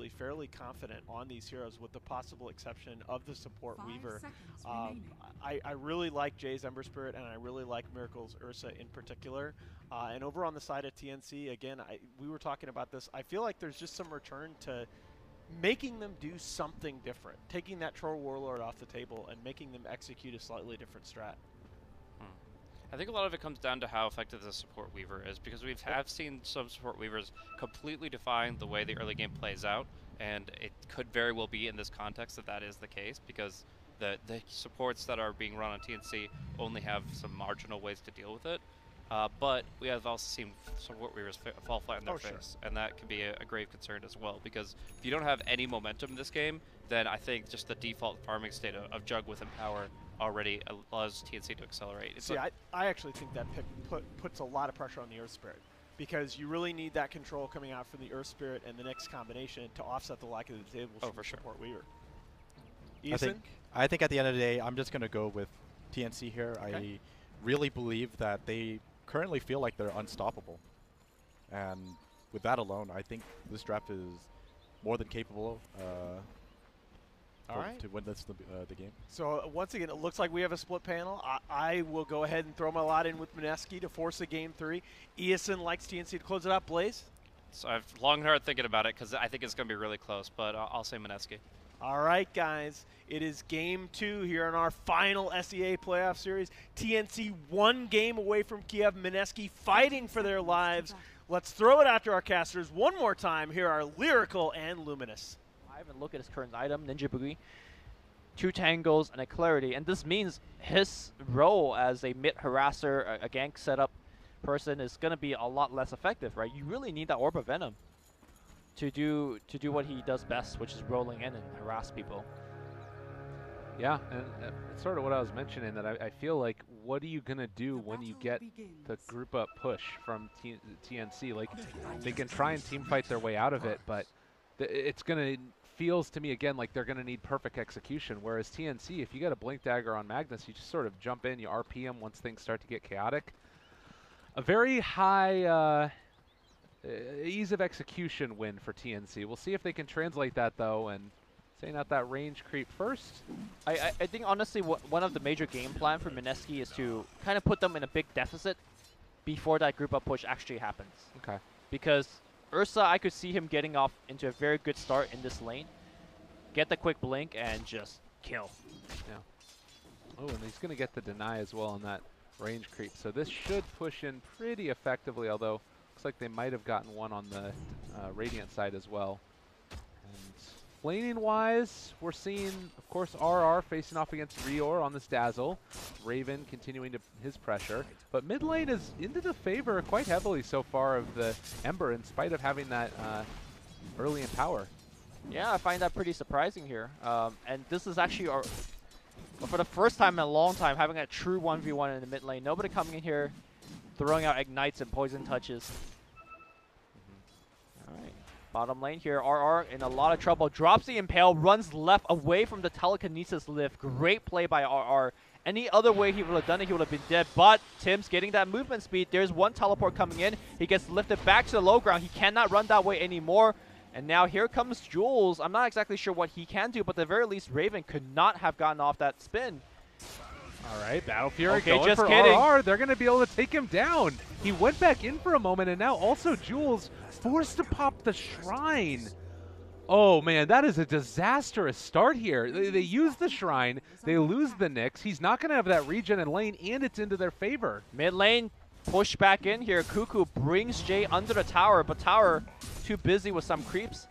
actually fairly confident on these heroes with the possible exception of the support Weaver. I really like Jay's Ember Spirit, and I really like Miracle's Ursa in particular. And over on the side of TNC, again, we were talking about this. I feel like there's just some return to making them do something different, taking that Troll Warlord off the table and making them execute a slightly different strat. I think a lot of it comes down to how effective the support Weaver is, because we have seen some support Weavers completely define the way the early game plays out, and it could very well be in this context that is the case, because the supports that are being run on TNC only have some marginal ways to deal with it. But we have also seen support Weavers fall flat in their face, and that can be a grave concern as well, because if you don't have any momentum in this game, then I think just the default farming state of Jug with Empower already allows TNC to accelerate. See, I actually think that pick puts a lot of pressure on the Earth Spirit, because you really need that control coming out from the Earth Spirit and the next combination to offset the lack of the table from support Weaver. I think at the end of the day, I'm just going to go with TNC here. Okay. I really believe that they currently feel like they're unstoppable. And with that alone, I think this draft is more than capable to win the game. So once again, it looks like we have a split panel. I will go ahead and throw my lot in with Minesky to force a game 3. Eason likes TNC to close it out. Blaze? So I've long and hard thinking about it, because I think it's going to be really close, but I'll say Minesky. All right, guys. It is game 2 here in our final SEA playoff series. TNC 1 game away from Kiev. Minesky fighting for their lives. Let's throw it out to our casters one more time. Here are Lyrical and Luminous. I haven't looked at his current item, Ninja Boogie. 2 Tangles and a Clarity, and this means his role as a mid harasser, a gank setup person is going to be a lot less effective, right? You really need that Orb of Venom to do what he does best, which is rolling in and harass people. Yeah, and it's sort of what I was mentioning, that I feel like, what are you going to do when you get the group up push from TNC? Like, they can try and team fight their way out of it, but it's going to feels to me again like they're going to need perfect execution, whereas TNC, if you get a Blink Dagger on Magnus, you just sort of jump in, you RP him once things start to get chaotic. A very high ease of execution win for TNC. We'll see if they can translate that, though, and saying out that range creep first. I think, honestly, one of the major game plan for Minesky is to kind of put them in a big deficit before that group up push actually happens. Okay. Because Ursa, I could see him getting off into a very good start in this lane, get the quick blink, and just kill. Yeah. Oh, and he's going to get the deny as well on that range creep. So this should push in pretty effectively, although looks like they might have gotten one on the Radiant side as well. And laning-wise, we're seeing, of course, RR facing off against Rior on this Dazzle. Raven continuing to his pressure. But mid lane is into the favor quite heavily so far of the Ember, in spite of having that early Empower. Yeah, I find that pretty surprising here. And this is actually, for the first time in a long time, having a true 1v1 in the mid lane. Nobody coming in here throwing out Ignites and Poison Touches. All right. Bottom lane here, RR in a lot of trouble. Drops the Impale, runs left away from the Telekinesis lift. Great play by RR. Any other way he would have done it, he would have been dead. But Tim's getting that movement speed. There's one teleport coming in. He gets lifted back to the low ground. He cannot run that way anymore. And now here comes Jules. I'm not exactly sure what he can do, but at the very least, Raven could not have gotten off that spin. All right, Battle Fury okay, going just for kidding. RR. They're going to be able to take him down. He went back in for a moment, and now also Jules forced to pop the Shrine. Oh, man, that is a disastrous start here. They use the Shrine. They lose the Nyx. He's not going to have that regen in lane, and it's into their favor. Mid lane, push back in here. Cuckoo brings Jay under the tower, but tower too busy with some creeps.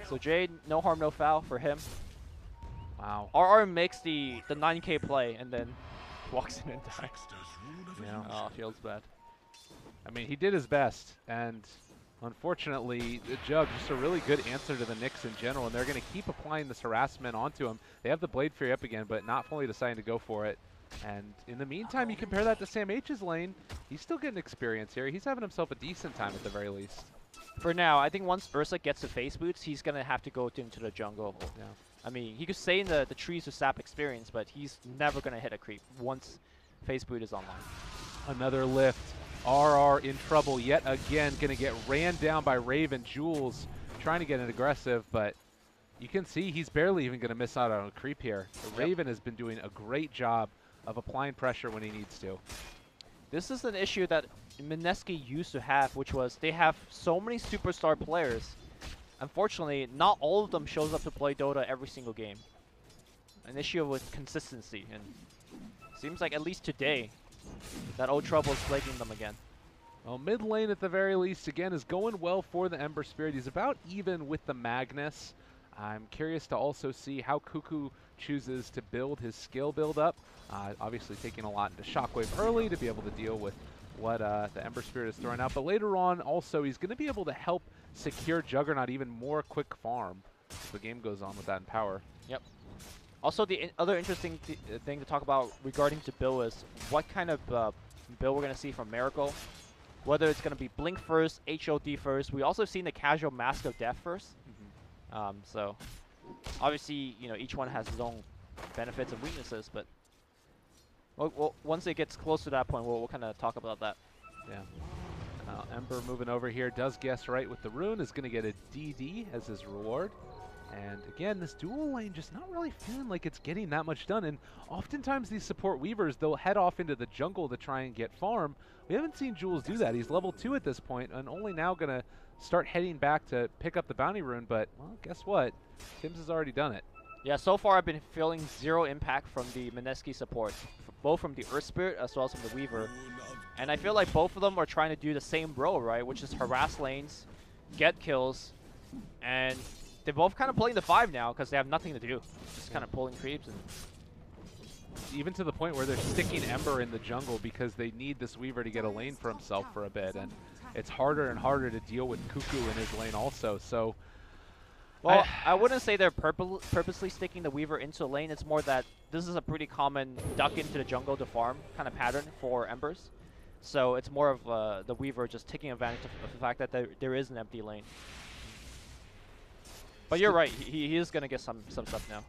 So Jay, no harm, no foul for him. Wow. RR makes the 9K play and then walks in and dies. Yeah. Oh, feels bad. I mean, he did his best, and unfortunately, Jug, just a really good answer to the Nyx in general, and they're going to keep applying this harassment onto him. They have the Blade Fury up again, but not fully deciding to go for it. And in the meantime, you compare that to Sam H's lane, he's still getting experience here. He's having himself a decent time at the very least. For now, I think once Ursa gets the face boots, he's going to have to go into the jungle. Yeah. I mean, he could stay in the trees to sap experience, but he's never going to hit a creep once face boot is online. Another lift. RR in trouble yet again, going to get ran down by Raven. Jules trying to get it aggressive, but you can see he's barely even going to miss out on a creep here. The Raven has been doing a great job of applying pressure when he needs to. This is an issue that Minesky used to have, which was they have so many superstar players. Unfortunately, not all of them shows up to play Dota every single game. An issue with consistency, and seems like at least today, that old trouble is plaguing them again. Well, mid lane at the very least, again, is going well for the Ember Spirit. He's about even with the Magnus. I'm curious to also see how Cuckoo chooses to build his skill build up. Obviously taking a lot into Shockwave early to be able to deal with what the Ember Spirit is throwing out. But later on, also, he's going to be able to help secure Juggernaut even more quick farm as the game goes on with that in power. Yep. Also, the other interesting thing to talk about regarding to Bill is what kind of Bill we're going to see from Miracle. Whether it's going to be Blink first, HOD first. We also seen the casual Mask of Death first. So, obviously, you know, each one has its own benefits and weaknesses, but once it gets close to that point, we'll kind of talk about that. Yeah. Ember moving over here, does guess right with the rune, is going to get a DD as his reward. And again, this dual lane just not really feeling like it's getting that much done. And oftentimes these support weavers, they'll head off into the jungle to try and get farm. We haven't seen Jules do that. He's level 2 at this point and only now going to start heading back to pick up the bounty rune. But, well, guess what? Tim's has already done it. Yeah, so far I've been feeling zero impact from the Minesky support, both from the Earth Spirit as well as from the Weaver. And I feel like both of them are trying to do the same role, right? Which is harass lanes, get kills, and they're both kind of playing the 5 now because they have nothing to do. Just kind of pulling creeps. And even to the point where they're sticking Ember in the jungle because they need this Weaver to get a lane for himself for a bit. And it's harder and harder to deal with Cuckoo in his lane also. So, well, I wouldn't say they're purposely sticking the Weaver into a lane. It's more that this is a pretty common duck into the jungle to farm kind of pattern for Embers. So it's more of the Weaver just taking advantage of the fact that there is an empty lane. But you're right, he is going to get some stuff now.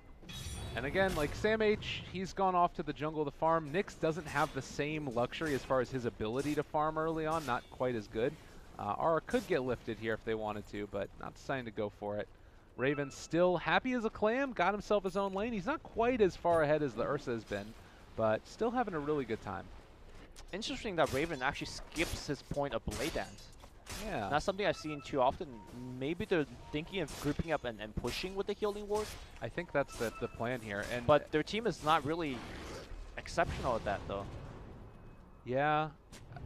And again, like Sam H, he's gone off to the jungle to farm. Nyx doesn't have the same luxury as far as his ability to farm early on, not quite as good. Aura could get lifted here if they wanted to, but not deciding to go for it. Raven still happy as a clam, got himself his own lane. He's not quite as far ahead as the Ursa has been, but still having a really good time. Interesting that Raven actually skips his point of Blade Dance. Yeah. Not something I've seen too often. Maybe they're thinking of grouping up and pushing with the Healing Ward. I think that's the plan here. But their team is not really exceptional at that, though. Yeah.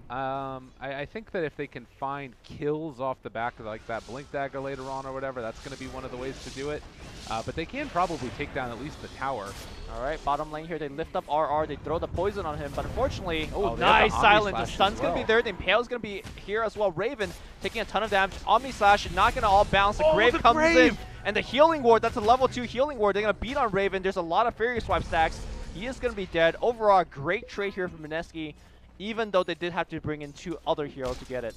I think that if they can find kills off the back of like that Blink Dagger later on or whatever, that's going to be one of the ways to do it. But they can probably take down at least the tower. All right, bottom lane here, they lift up RR, they throw the poison on him, but unfortunately, nice silence. The stun's going to be there, the Impale's going to be here as well. Raven taking a ton of damage. Omni Slash not going to all bounce. The Grave comes in, and the Healing Ward, that's a level 2 Healing Ward. They're going to beat on Raven. There's a lot of Fury Swipe stacks. He is going to be dead. Overall, great trade here from Minesky, even though they did have to bring in 2 other heroes to get it.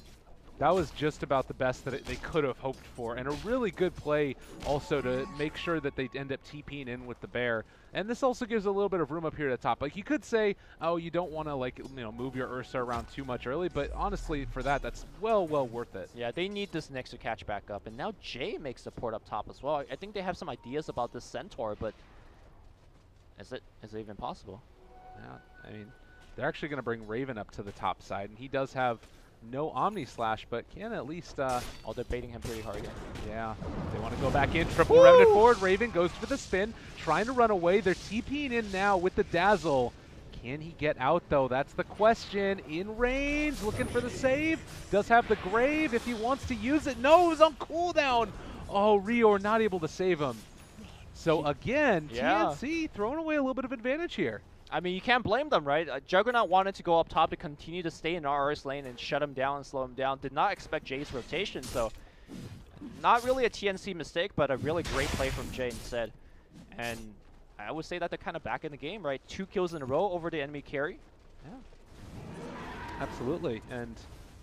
That was just about the best that they could have hoped for, and a really good play also to make sure that they end up TPing in with the bear. And this also gives a little bit of room up here at the top. Like, you could say, oh, you don't want to, like, you know, move your Ursa around too much early, but honestly, for that, that's well worth it. Yeah, they need this Nyx to catch back up, and now Jay makes the port up top as well. I think they have some ideas about this Centaur, but is it even possible? Yeah, I mean, they're actually going to bring Raven up to the top side, and he does have no Omni Slash, but can at least... oh, they're baiting him pretty hard again. Yeah, they want to go back in. Triple Revenant forward. Raven goes for the spin, trying to run away. They're TPing in now with the Dazzle. Can he get out, though? That's the question. In range, looking for the save. Does have the Grave if he wants to use it. No, it was on cooldown. Oh, Rior not able to save him. So again, TNC throwing away a little bit of advantage here. I mean, you can't blame them, right? Juggernaut wanted to go up top to continue to stay in RR's lane and shut him down and slow him down. Did not expect Jay's rotation, so not really a TNC mistake, but a really great play from Jay instead. And I would say that they're kind of back in the game, right? 2 kills in a row over the enemy carry. Yeah, absolutely. And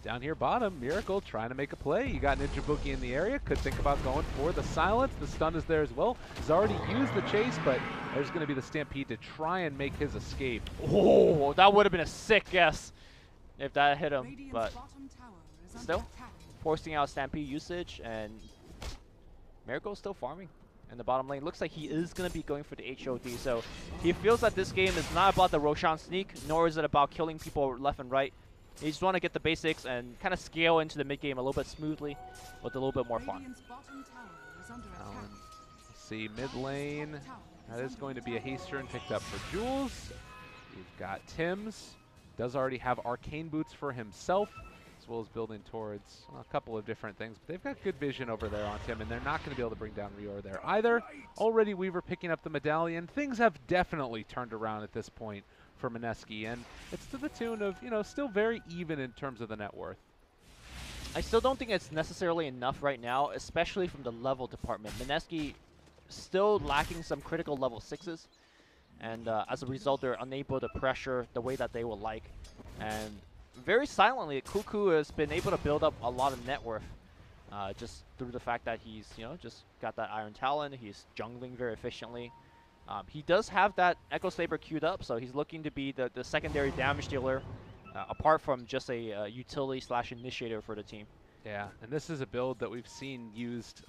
down here bottom, Miracle trying to make a play. You got Ninja Boogie in the area. Could think about going for the silence. The stun is there as well. He's already used the chase, but there's going to be the Stampede to try and make his escape. Oh, that would have been a sick guess if that hit him. But still, forcing out Stampede usage, and Miracle's still farming in the bottom lane. Looks like he is going to be going for the HOD, so he feels that this game is not about the Roshan sneak, nor is it about killing people left and right. You just want to get the basics and kind of scale into the mid game a little bit smoothly with a little bit more farm. See, mid lane, that is going to be a haste turn picked up for Jules. We've got Tim's, does already have arcane boots for himself, as well as building towards a couple of different things. But they've got good vision over there on Tim, and they're not going to be able to bring down Rior there either. Already Weaver picking up the medallion. Things have definitely turned around at this point for Minesky, and it's to the tune of, you know, still very even in terms of the net worth. I still don't think it's necessarily enough right now, especially from the level department. Minesky still lacking some critical level 6s, and as a result, they're unable to pressure the way that they would like. And very silently, Cuckoo has been able to build up a lot of net worth, just through the fact that he's, you know, just got that Iron Talon. He's jungling very efficiently. He does have that Echo Saber queued up, so he's looking to be the secondary damage dealer, apart from just a utility / initiator for the team. Yeah, and this is a build that we've seen used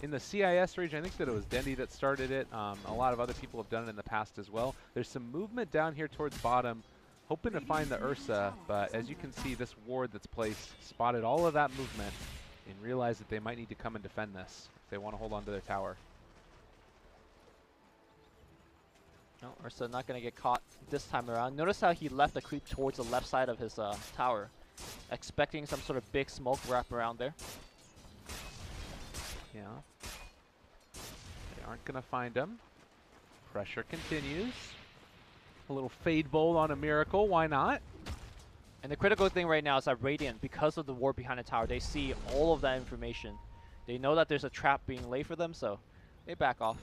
in the CIS region. I think that it was Dendy that started it. A lot of other people have done it in the past as well. There's some movement down here towards bottom, hoping to find the Ursa, but as you can see, this ward that's placed spotted all of that movement and realized that they might need to come and defend this if they want to hold on to their tower. No, Ursa not going to get caught this time around. Notice how he left the creep towards the left side of his tower, expecting some sort of big smoke wrap around there. Yeah. They aren't going to find him. Pressure continues. A little Fade Bolt on a Miracle, why not? And the critical thing right now is that Radiant, because of the ward behind the tower, they see all of that information. They know that there's a trap being laid for them, so they back off.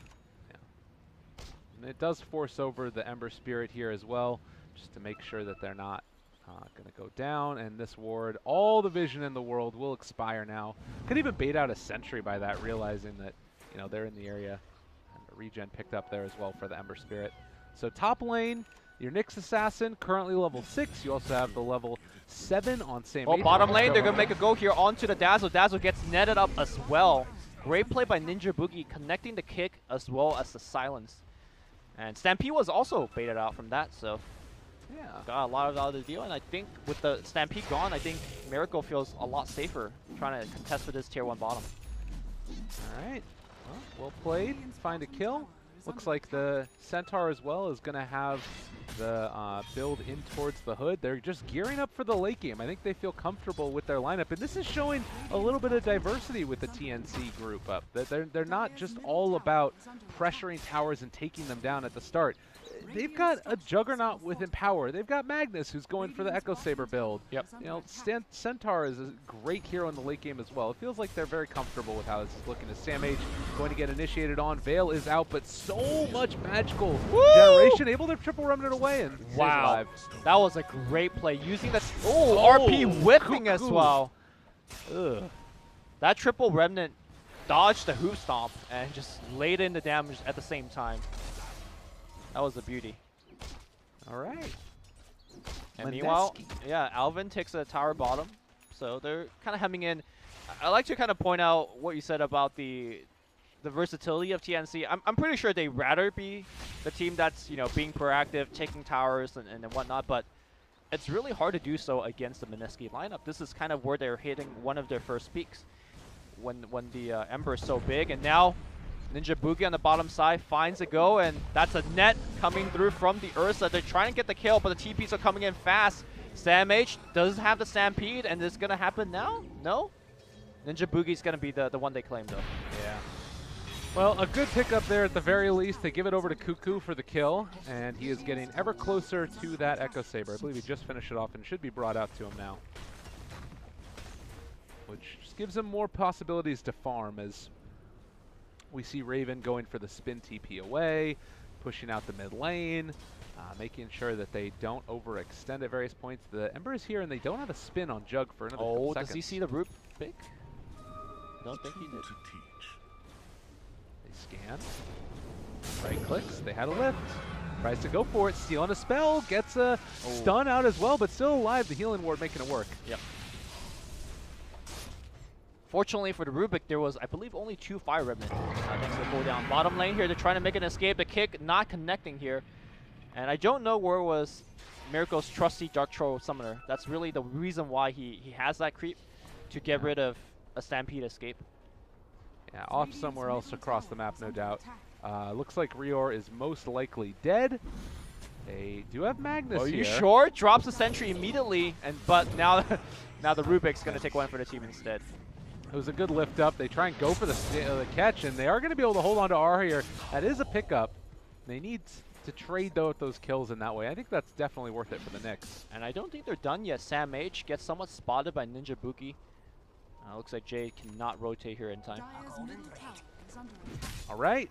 And it does force over the Ember Spirit here as well, just to make sure that they're not going to go down. And this ward, all the vision in the world, will expire now. Could even bait out a sentry by that, realizing that, you know, they're in the area. And the regen picked up there as well for the Ember Spirit. So top lane, your Nyx Assassin, currently level 6. You also have the level 7 on Sam. Well, bottom lane, they're going to make a go here onto the Dazzle. Dazzle gets netted up as well. Great play by Ninja Boogie, connecting the kick as well as the silence. And Stampede was also baited out from that, so yeah, got a lot of out of the deal. And I think with the Stampede gone, I think Miracle feels a lot safer trying to contest for this tier 1 bottom. All right, well played. Find a kill. Looks like the Centaur as well is going to have the build in towards the hood. They're just gearing up for the late game. I think they feel comfortable with their lineup, and this is showing a little bit of diversity with the TNC group up. They're not just all about pressuring towers and taking them down at the start. They've got a Juggernaut with Empower. They've got Magnus, who's going for the Echo Saber build. Yep. You know, Centaur is a great hero in the late game as well. It feels like they're very comfortable with how this is looking. As Sam H going to get initiated on. Veil is out, but so much magical generation, able to triple remnant away and wow, alive. that was a great play using the RP whipping as well. Ugh. That triple remnant dodged the hoop stomp and just laid in the damage at the same time. That was a beauty. All right. And meanwhile, yeah, Alvin takes a tower bottom, so they're kind of hemming in. I like to kind of point out what you said about the versatility of TNC. I'm pretty sure they'd rather be the team that's, you know, being proactive, taking towers and whatnot, but it's really hard to do so against the Minesky lineup. This is kind of where they're hitting one of their first peaks when the Ember is so big, and now Ninja Boogie on the bottom side finds a go, and that's a net coming through from the Ursa. They're trying to get the kill, but the TPs are coming in fast. Sam H does have the Stampede, and it's going to happen now? No? Ninja Boogie's going to be the one they claim, though. Yeah. Well, a good pickup there at the very least. They give it over to Cuckoo for the kill, and he is getting ever closer to that Echo Saber. I believe he just finished it off and should be brought out to him now, which just gives him more possibilities to farm, as we see Raven going for the spin TP away, pushing out the mid lane, making sure that they don't overextend at various points. The Ember is here, and they don't have a spin on Jug for another couple seconds. Does he see the root pick? Don't think he did. They scan. Right clicks. They had a lift. Tries to go for it. Stealing a spell. Gets a stun out as well, but still alive. The healing ward making it work. Yep. Fortunately for the Rubik, there was, I believe, only 2 Fire Remnant. Thanks to the cooldown. Bottom lane here, they're trying to make an escape. The kick not connecting here. And I don't know where was Miracle's trusty Dark Troll Summoner. That's really the reason why he has that creep, to get rid of a Stampede escape. Yeah, off somewhere else across the map, no doubt. Looks like Rior is most likely dead. They do have Magnus Are here. you sure? Drops the sentry immediately, but now the Rubik's going to take one for the team instead. It was a good lift up. They try and go for the catch, and they are going to be able to hold on to R here. That is a pickup. They need to trade those kills in that way. I think that's definitely worth it for the Knicks. And I don't think they're done yet. Sam H gets somewhat spotted by Ninja Buki. Looks like Jade cannot rotate here in time. All right.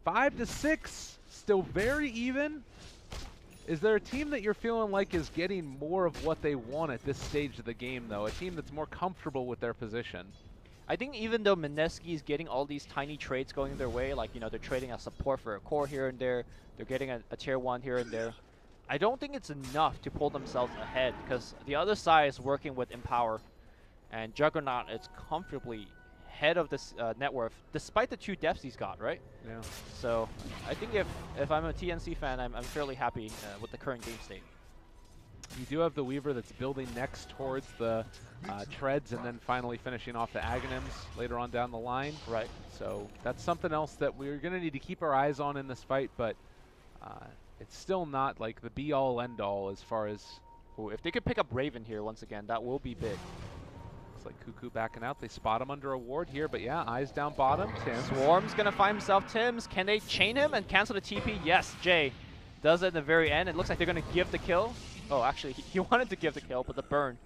5-6. Still very even. Is there a team that you're feeling like is getting more of what they want at this stage of the game, though? A team that's more comfortable with their position? I think even though Minesky is getting all these tiny trades going their way, like, you know, they're trading a support for a core here and there, they're getting a tier 1 here and there, I don't think it's enough to pull themselves ahead, because the other side is working with Empower, and Juggernaut is comfortably head of this net worth, despite the 2 deaths he's got, right? Yeah. So I think if I'm a TNC fan, I'm fairly happy with the current game state. You do have the Weaver that's building next towards the treads, and then finally finishing off the Aghanims later on down the line. Right. So that's something else that we're going to need to keep our eyes on in this fight, but it's still not like the be-all, end-all as far as... Ooh, if they could pick up Raven here once again, that will be big. Looks like Cuckoo backing out. They spot him under a ward here, but yeah, eyes down bottom. Tim. Swarm's going to find himself Tims. Can they chain him and cancel the TP? Yes, Jay does it at the very end. It looks like they're going to give the kill. Oh, actually, he wanted to give the kill, but the burn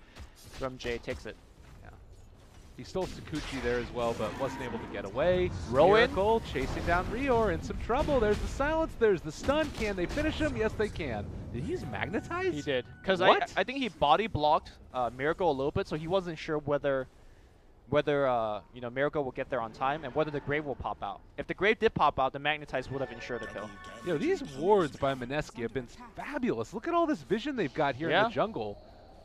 from Jay takes it. Yeah. He stole Sakuchi there as well, but wasn't able to get away. Rowan Miracle chasing down Rior in some trouble. There's the silence, there's the stun. Can they finish him? Yes, they can. Did he use Magnetize? He did. Because I think he body blocked Miracle a little bit, so he wasn't sure whether you know, Miracle will get there on time and whether the Grave will pop out. If the Grave did pop out, the Magnetize would have ensured a kill. Yo, these wards by Minesky have been fabulous. Look at all this vision they've got here in the jungle.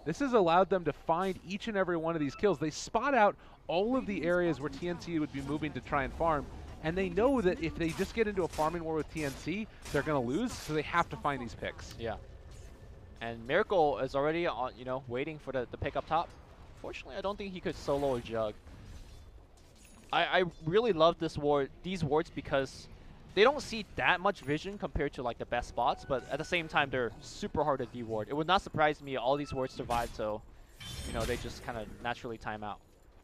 This has allowed them to find each and every one of these kills. They spot out all of the areas where TNC would be moving to try and farm, and they know that if they just get into a farming war with TNC, they're going to lose, so they have to find these picks. Yeah. And Miracle is already on, you know, waiting for the pick up top. Fortunately, I don't think he could solo a Jug. I really love these wards because they don't see that much vision compared to like the best spots, but at the same time, they're super hard to de-ward. It would not surprise me all these wards survive, so, you know, they just kind of naturally time out.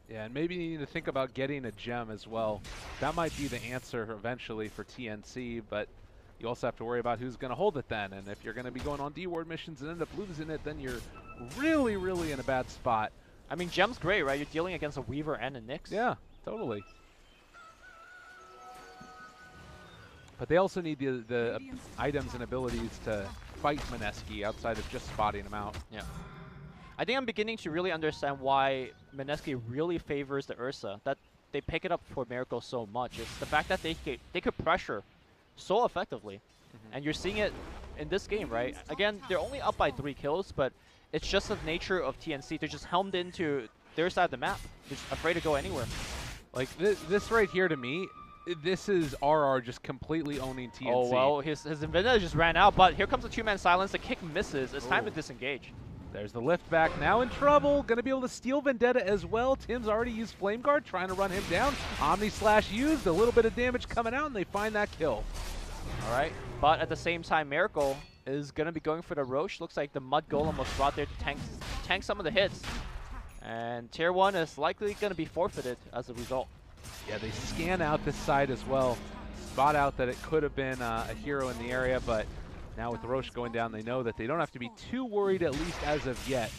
Yeah, and maybe you need to think about getting a gem as well. That might be the answer eventually for TNC, but you also have to worry about who's going to hold it then. And if you're going to be going on D-ward missions and end up losing it, then you're really, really in a bad spot. I mean, gem's great, right? You're dealing against a Weaver and a Nyx. Yeah, totally. But they also need the items and abilities to fight Minesky outside of just spotting him out. Yeah. I think I'm beginning to really understand why Minesky really favors the Ursa. That they pick it up for Miracle so much. It's the fact that they could pressure so effectively. And you're seeing it in this game, right? Again, they're only up by 3 kills, but it's just the nature of TNC. They're just helmed into their side of the map. They're just afraid to go anywhere. Like, this right here to me, this is RR just completely owning TNC. Oh, well, his Vendetta just ran out, but here comes a 2-man silence. The kick misses. It's time to disengage. There's the lift back, now in trouble. Gonna be able to steal Vendetta as well. Tim's already used Flame Guard, trying to run him down. Omni Slash used, a little bit of damage coming out, and they find that kill. All right, but at the same time, Miracle is gonna be going for the Roche. Looks like the Mud Golem was brought there to tank some of the hits. And Tier 1 is likely gonna be forfeited as a result. Yeah, they scan out this side as well. Spot out that it could have been a hero in the area, but now with the Roche going down, they know that they don't have to be too worried, at least as of yet.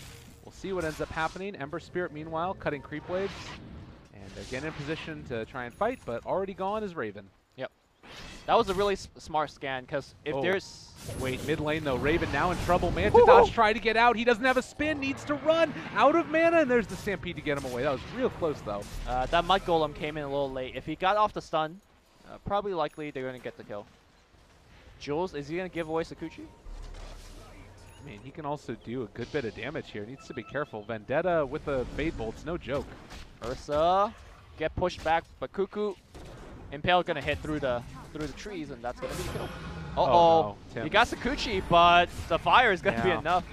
We'll see what ends up happening. Ember Spirit, meanwhile, cutting creep waves. And they're getting in position to try and fight, but already gone is Raven. Yep. That was a really smart scan, because if there's... Wait, mid lane though, Raven now in trouble. Manta Dodge try to get out. He doesn't have a spin, needs to run. Out of mana, and there's the Stampede to get him away. That was real close though. That Mud Golem came in a little late. If he got off the stun, probably likely they're going to get the kill. Jules, is he going to give away Sakuchi? I mean, he can also do a good bit of damage here. Needs to be careful. Vendetta with the Fade Bolt's no joke. Ursa get pushed back, but Cuckoo Impale gonna hit through the trees, and that's gonna be a kill. Oh, no, he got Sakuchi, but the fire is gonna be enough.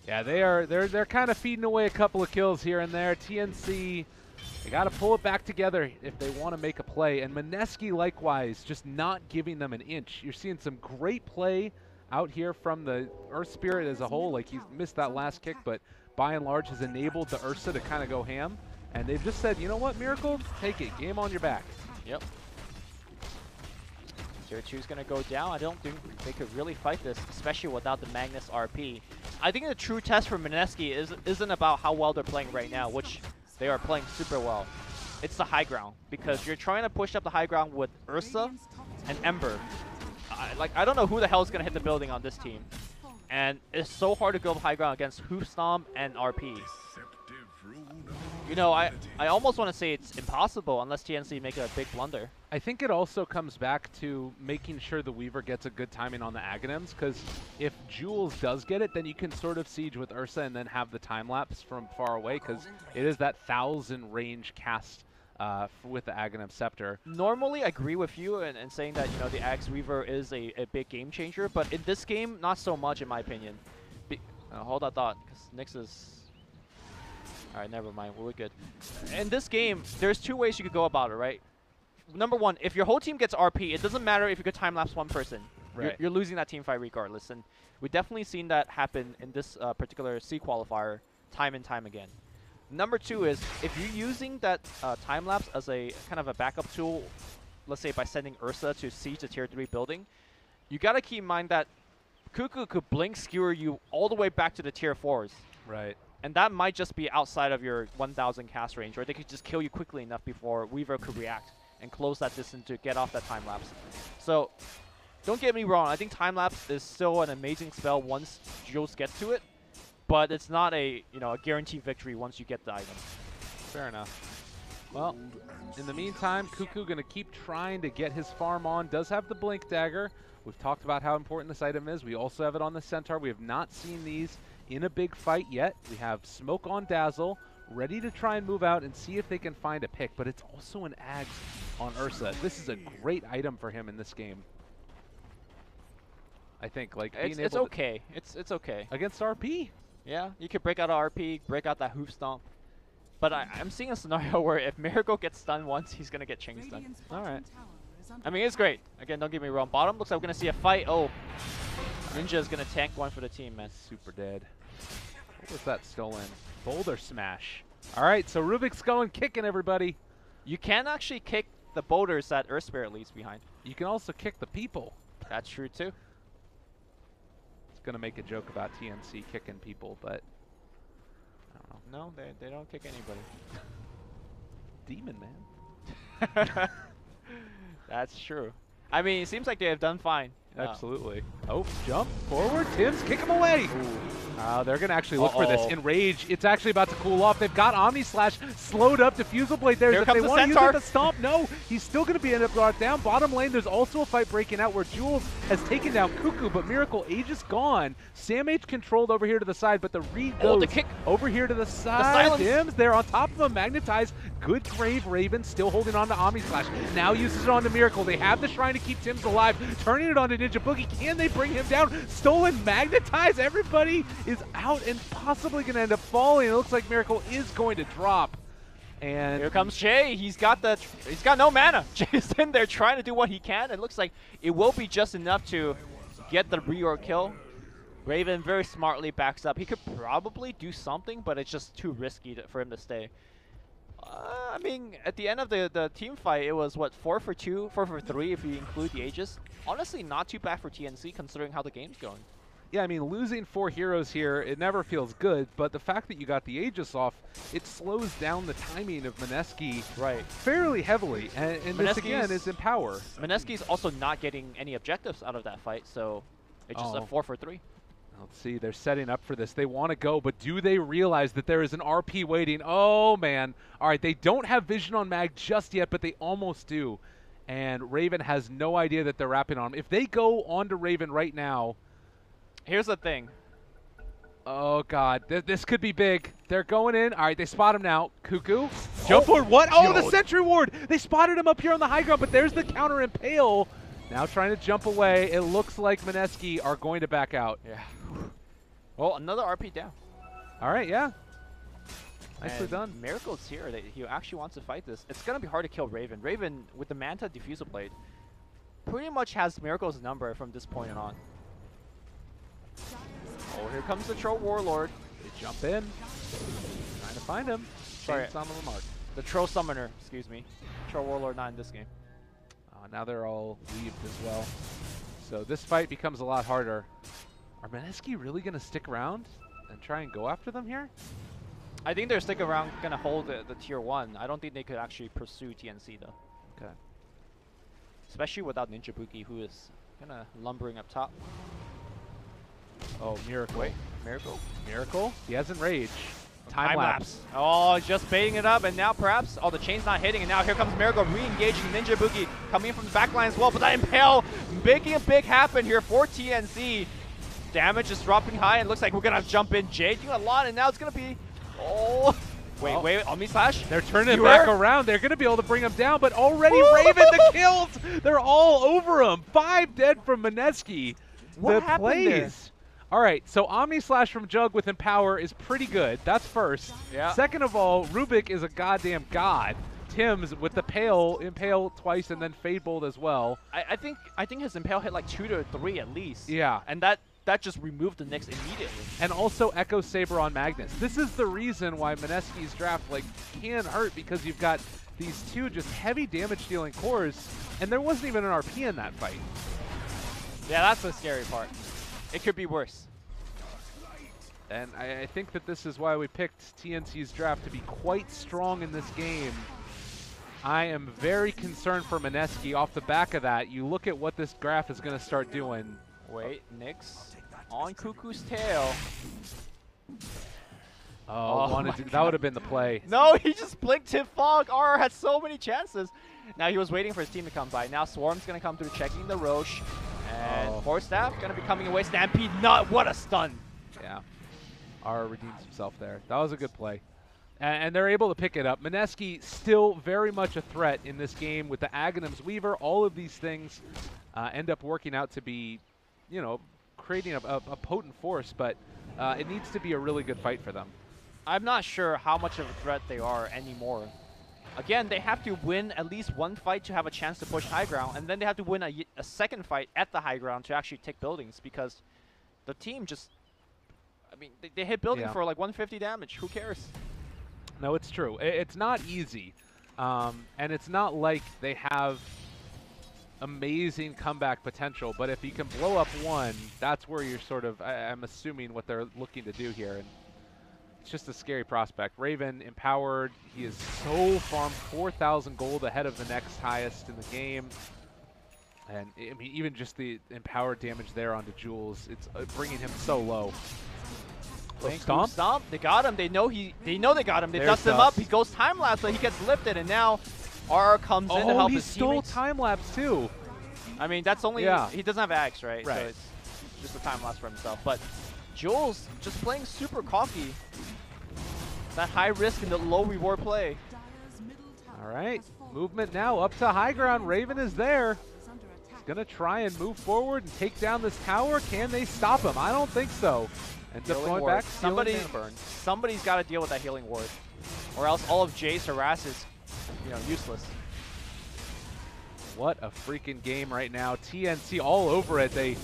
Yeah, they're kind of feeding away a couple of kills here and there. TNC, they got to pull it back together if they want to make a play. And Minesky, likewise, just not giving them an inch. You're seeing some great play out here from the Earth Spirit as a whole. Like, he's missed that last kick, but by and large has enabled the Ursa to kind of go ham. And they've just said, you know what, Miracle, take it. Game on your back. Yep. Tier 2 is going to go down. I don't think they could really fight this, especially without the Magnus RP. I think the true test for Minesky isn't about how well they're playing right now, which they are playing super well. It's the high ground, because you're trying to push up the high ground with Ursa and Ember. I don't know who the hell is going to hit the building on this team. And it's so hard to go high ground against Hoofstomp and RP. You know, I almost want to say it's impossible unless TNC make a big blunder. I think it also comes back to making sure the Weaver gets a good timing on the Aghanims, because if Jules does get it, then you can sort of siege with Ursa and then have the time lapse from far away, because it is that 1,000 range cast with the Aghanim Scepter. Normally, I agree with you in saying that, you know, the Axe Weaver is a big game changer, but in this game, not so much in my opinion. Hold that thought, because Nyx is... Alright, never mind. We're good. In this game, there's two ways you could go about it, right? Number one, if your whole team gets RP, it doesn't matter if you could time-lapse one person. Right. You're losing that team fight regardless. And we've definitely seen that happen in this particular C qualifier time and time again. Number two is, if you're using that time-lapse as a kind of a backup tool, let's say by sending Ursa to siege the tier 3 building, you got to keep in mind that Cuckoo could blink skewer you all the way back to the tier 4s. Right. And that might just be outside of your 1,000 cast range, or they could just kill you quickly enough before Weaver could react and close that distance to get off that time lapse. So, don't get me wrong, I think time lapse is still an amazing spell once Jules gets to it, but it's not a a guaranteed victory once you get the item. Fair enough. Well, in the meantime, Cuckoo gonna keep trying to get his farm on. Does have the Blink Dagger. We've talked about how important this item is. We also have it on the Centaur. We have not seen these in a big fight yet. We have Smoke on Dazzle, ready to try and move out and see if they can find a pick, but it's also an Ags on Ursa. This is a great item for him in this game. I think, like, it's okay. It's okay. Against RP? Yeah, you could break out a RP, break out that Hoof Stomp. But I'm seeing a scenario where if Miracle gets stunned once, he's going to get chain stunned. Alright. I mean, it's great. Again, don't get me wrong. Bottom looks like we're going to see a fight. Oh, Ninja is going to tank one for the team, man. Super dead. What was that stolen? Boulder smash. All right, so Rubik's going kicking, everybody. You can actually kick the boulders that Earth Spirit leaves behind. You can also kick the people. That's true, too. It's going to make a joke about TNC kicking people, but I don't know. No, they don't kick anybody. Demon, man. That's true. I mean, it seems like they have done fine. Absolutely. Oh, jump forward. Tim's kick him away. They're going to actually look for this. Enrage. It's actually about to cool off. They've got Omni Slash slowed up. Diffusal Blade there. Here If comes they the want to use Centaur. it to stomp, no. He's still going to be end up brought down. Bottom lane, there's also a fight breaking out where Jules has taken down Cuckoo, but Miracle Aegis gone. Sam H controlled over here to the side, but the read goes the kick. over here to the side. Dims there on top of him. Magnetized. Good Grave Raven still holding on to Omni Slash. Now uses it on to Miracle. They have the Shrine to keep Tims alive. Turning it on to Ninja Boogie. Can they bring him down? Stolen, Magnetized. Everybody is out and possibly going to end up falling. It looks like Miracle is going to drop. And here comes Jay. He's got no mana. Jay's in there trying to do what he can. It looks like it will be just enough to get the reorg kill. Raven very smartly backs up. He could probably do something, but it's just too risky for him to stay. I mean, at the end of the team fight, it was, what, 4 for 2, 4 for 3 if you include the Aegis. Honestly, not too bad for TNC considering how the game's going. Yeah, I mean, losing 4 heroes here, it never feels good, but the fact that you got the Aegis off, it slows down the timing of Minesky fairly heavily, and this, again, is in power. Minesky's also not getting any objectives out of that fight, so it's just a 4 for 3. Let's see, they're setting up for this. They want to go, but do they realize that there is an RP waiting? Oh, man. All right, they don't have vision on Mag just yet, but they almost do. And Raven has no idea that they're wrapping on him. If they go on to Raven right now... Here's the thing. Oh, God. This could be big. They're going in. All right, they spot him now. Cuckoo. Jump forward. What? Oh, the sentry ward. They spotted him up here on the high ground, but there's the counter impale. Now trying to jump away. It looks like Minesky are going to back out. Yeah. Well, another RP down. All right, yeah. Nicely done. Miracle's here. He actually wants to fight this. It's going to be hard to kill Raven. Raven, with the Manta Diffusal Blade, pretty much has Miracle's number from this point on. Oh, here comes the Troll Warlord. They jump in. Trying to find him. Sorry. Chainsaw on the mark. The Troll Summoner, excuse me. Troll Warlord not in this game. Now they're all weaved as well. So this fight becomes a lot harder. Are Minesky really going to stick around and try and go after them here? I think they're sticking around, going to hold the tier 1. I don't think they could actually pursue TNC, though. Okay. Especially without Ninja Buki, who is kind of lumbering up top. Oh, Miracle. Wait, Miracle? Miracle? He has Enrage. Time lapse. Oh, just baiting it up, and now perhaps, oh, the chain's not hitting, and now here comes Miracle re-engaging Ninja Buki, coming in from the back line as well, but that Impale making a big happen here for TNC. Damage is dropping high, and looks like we're going to jump in Jade doing a lot, and now it's going to be, oh. Wait, Omni Slash? They're turning it back around. They're going to be able to bring him down, but already Raven the kills. They're all over him. 5 dead from Minesky. What happened there? All right, so Omni Slash from Jug with Empower is pretty good. That's first. Yeah. Second of all, Rubik is a goddamn god. Tim's with the Impale twice, and then Fade Bolt as well. I think his Impale hit like 2 to 3 at least. Yeah. And that just removed the Nyx immediately. And also Echo Saber on Magnus. This is the reason why Minesky's draft can hurt, because you've got these 2 just heavy damage dealing cores, and there wasn't even an RP in that fight. Yeah, that's the scary part. It could be worse. And I think that this is why we picked TNC's draft to be quite strong in this game. I am very concerned for Minesky off the back of that. You look at what this graph is going to start doing. Wait, Nyx on Cuckoo's tail. That would have been the play. No, he just blinked Tip Fog. RR had so many chances. Now he was waiting for his team to come by. Now Swarm's going to come through checking the Roche. And Force Staff going to be coming away. Stampede, what a stun. Yeah. RR redeems himself there. That was a good play. And they're able to pick it up. Minesky still very much a threat in this game with the Aghanim's Weaver. All of these things end up working out to be, creating a potent force, but it needs to be a really good fight for them. I'm not sure how much of a threat they are anymore. Again, they have to win at least one fight to have a chance to push high ground, and then they have to win a second fight at the high ground to actually take buildings, because the team just, they hit building for like 150 damage. Who cares? No, it's true. It's not easy, and it's not like they have amazing comeback potential, but if you can blow up one, that's where you're sort of, I'm assuming, what they're looking to do here. And it's just a scary prospect. Raven, empowered. He is so farmed 4,000 gold ahead of the next highest in the game. And, even just the empowered damage there onto Jules, it's bringing him so low. Stomp. They got him. They know they got him. They dust him up. He goes time lapse, but he gets lifted, and now RR comes in to help his teammates. He stole time lapse too. That's only he doesn't have Axe, right? So it's just a time lapse for himself. But Jules just playing super cocky. That high risk and the low reward play. All right, movement now up to high ground. Raven is there. He's gonna try and move forward and take down this tower. Can they stop him? I don't think so. Ends up going back. Somebody's got to deal with that healing ward, or else all of Jay's harass is, useless. What a freaking game right now. TNC all over it. They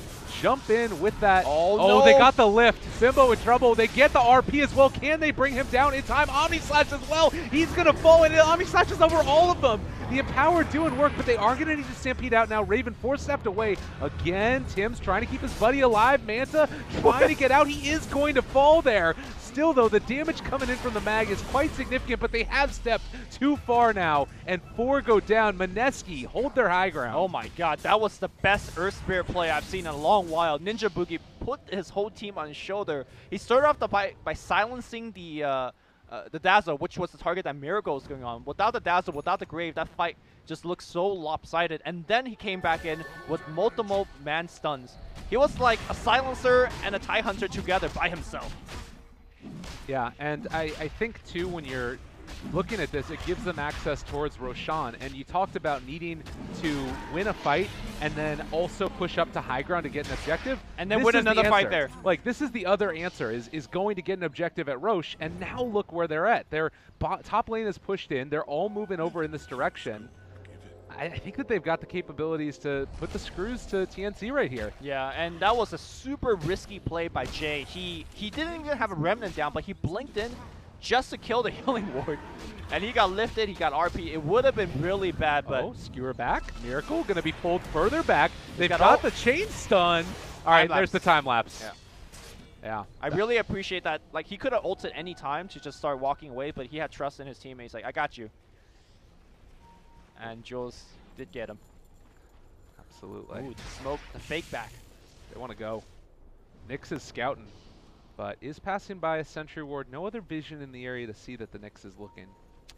jump in with that. No. They got the lift. Bimbo in trouble. They get the RP as well. Can they bring him down in time? Omni Slash as well. He's going to fall, and Omni Slash is over all of them. The Empower doing work, but they are going to need to stampede out now. Raven 4-stepped away. Again, Tim's trying to keep his buddy alive. Manta trying to get out. He is going to fall there. Still, though, the damage coming in from the mag is quite significant, but they have stepped too far now, and 4 go down. Minesky hold their high ground. Oh my god, that was the best Earth Spirit play I've seen in a long while. Ninja Boogie put his whole team on his shoulder. He started off by silencing the the Dazzle, which was the target that Miracle was going on. Without the Dazzle, without the Grave, that fight just looked so lopsided. And then he came back in with multiple man stuns. He was like a Silencer and a TIE Hunter together by himself. Yeah, and I think too, when you're looking at this, it gives them access towards Roshan. And you talked about needing to win a fight and then also push up to high ground to get an objective. And then win another fight there. Like, this is the other answer, is going to get an objective at Roche. And now look where they're at. Their top lane is pushed in. They're all moving over in this direction. I think that they've got the capabilities to put the screws to TNC right here. Yeah, and that was a super risky play by Jay. He didn't even have a Remnant down, but he blinked in just to kill the healing ward. And he got lifted, he got RP. It would have been really bad, but... Oh, skewer back. Miracle going to be pulled further back. They've got the chain stun. All right, there's the time lapse. Yeah. I really appreciate that. Like, he could have ulted any time to just start walking away, but he had trust in his teammates. Like, I got you. And Jules did get him. Absolutely. Ooh, the smoke, the fake back. They want to go. Nyx is scouting, but is passing by a sentry ward. No other vision in the area to see that the Nyx is looking.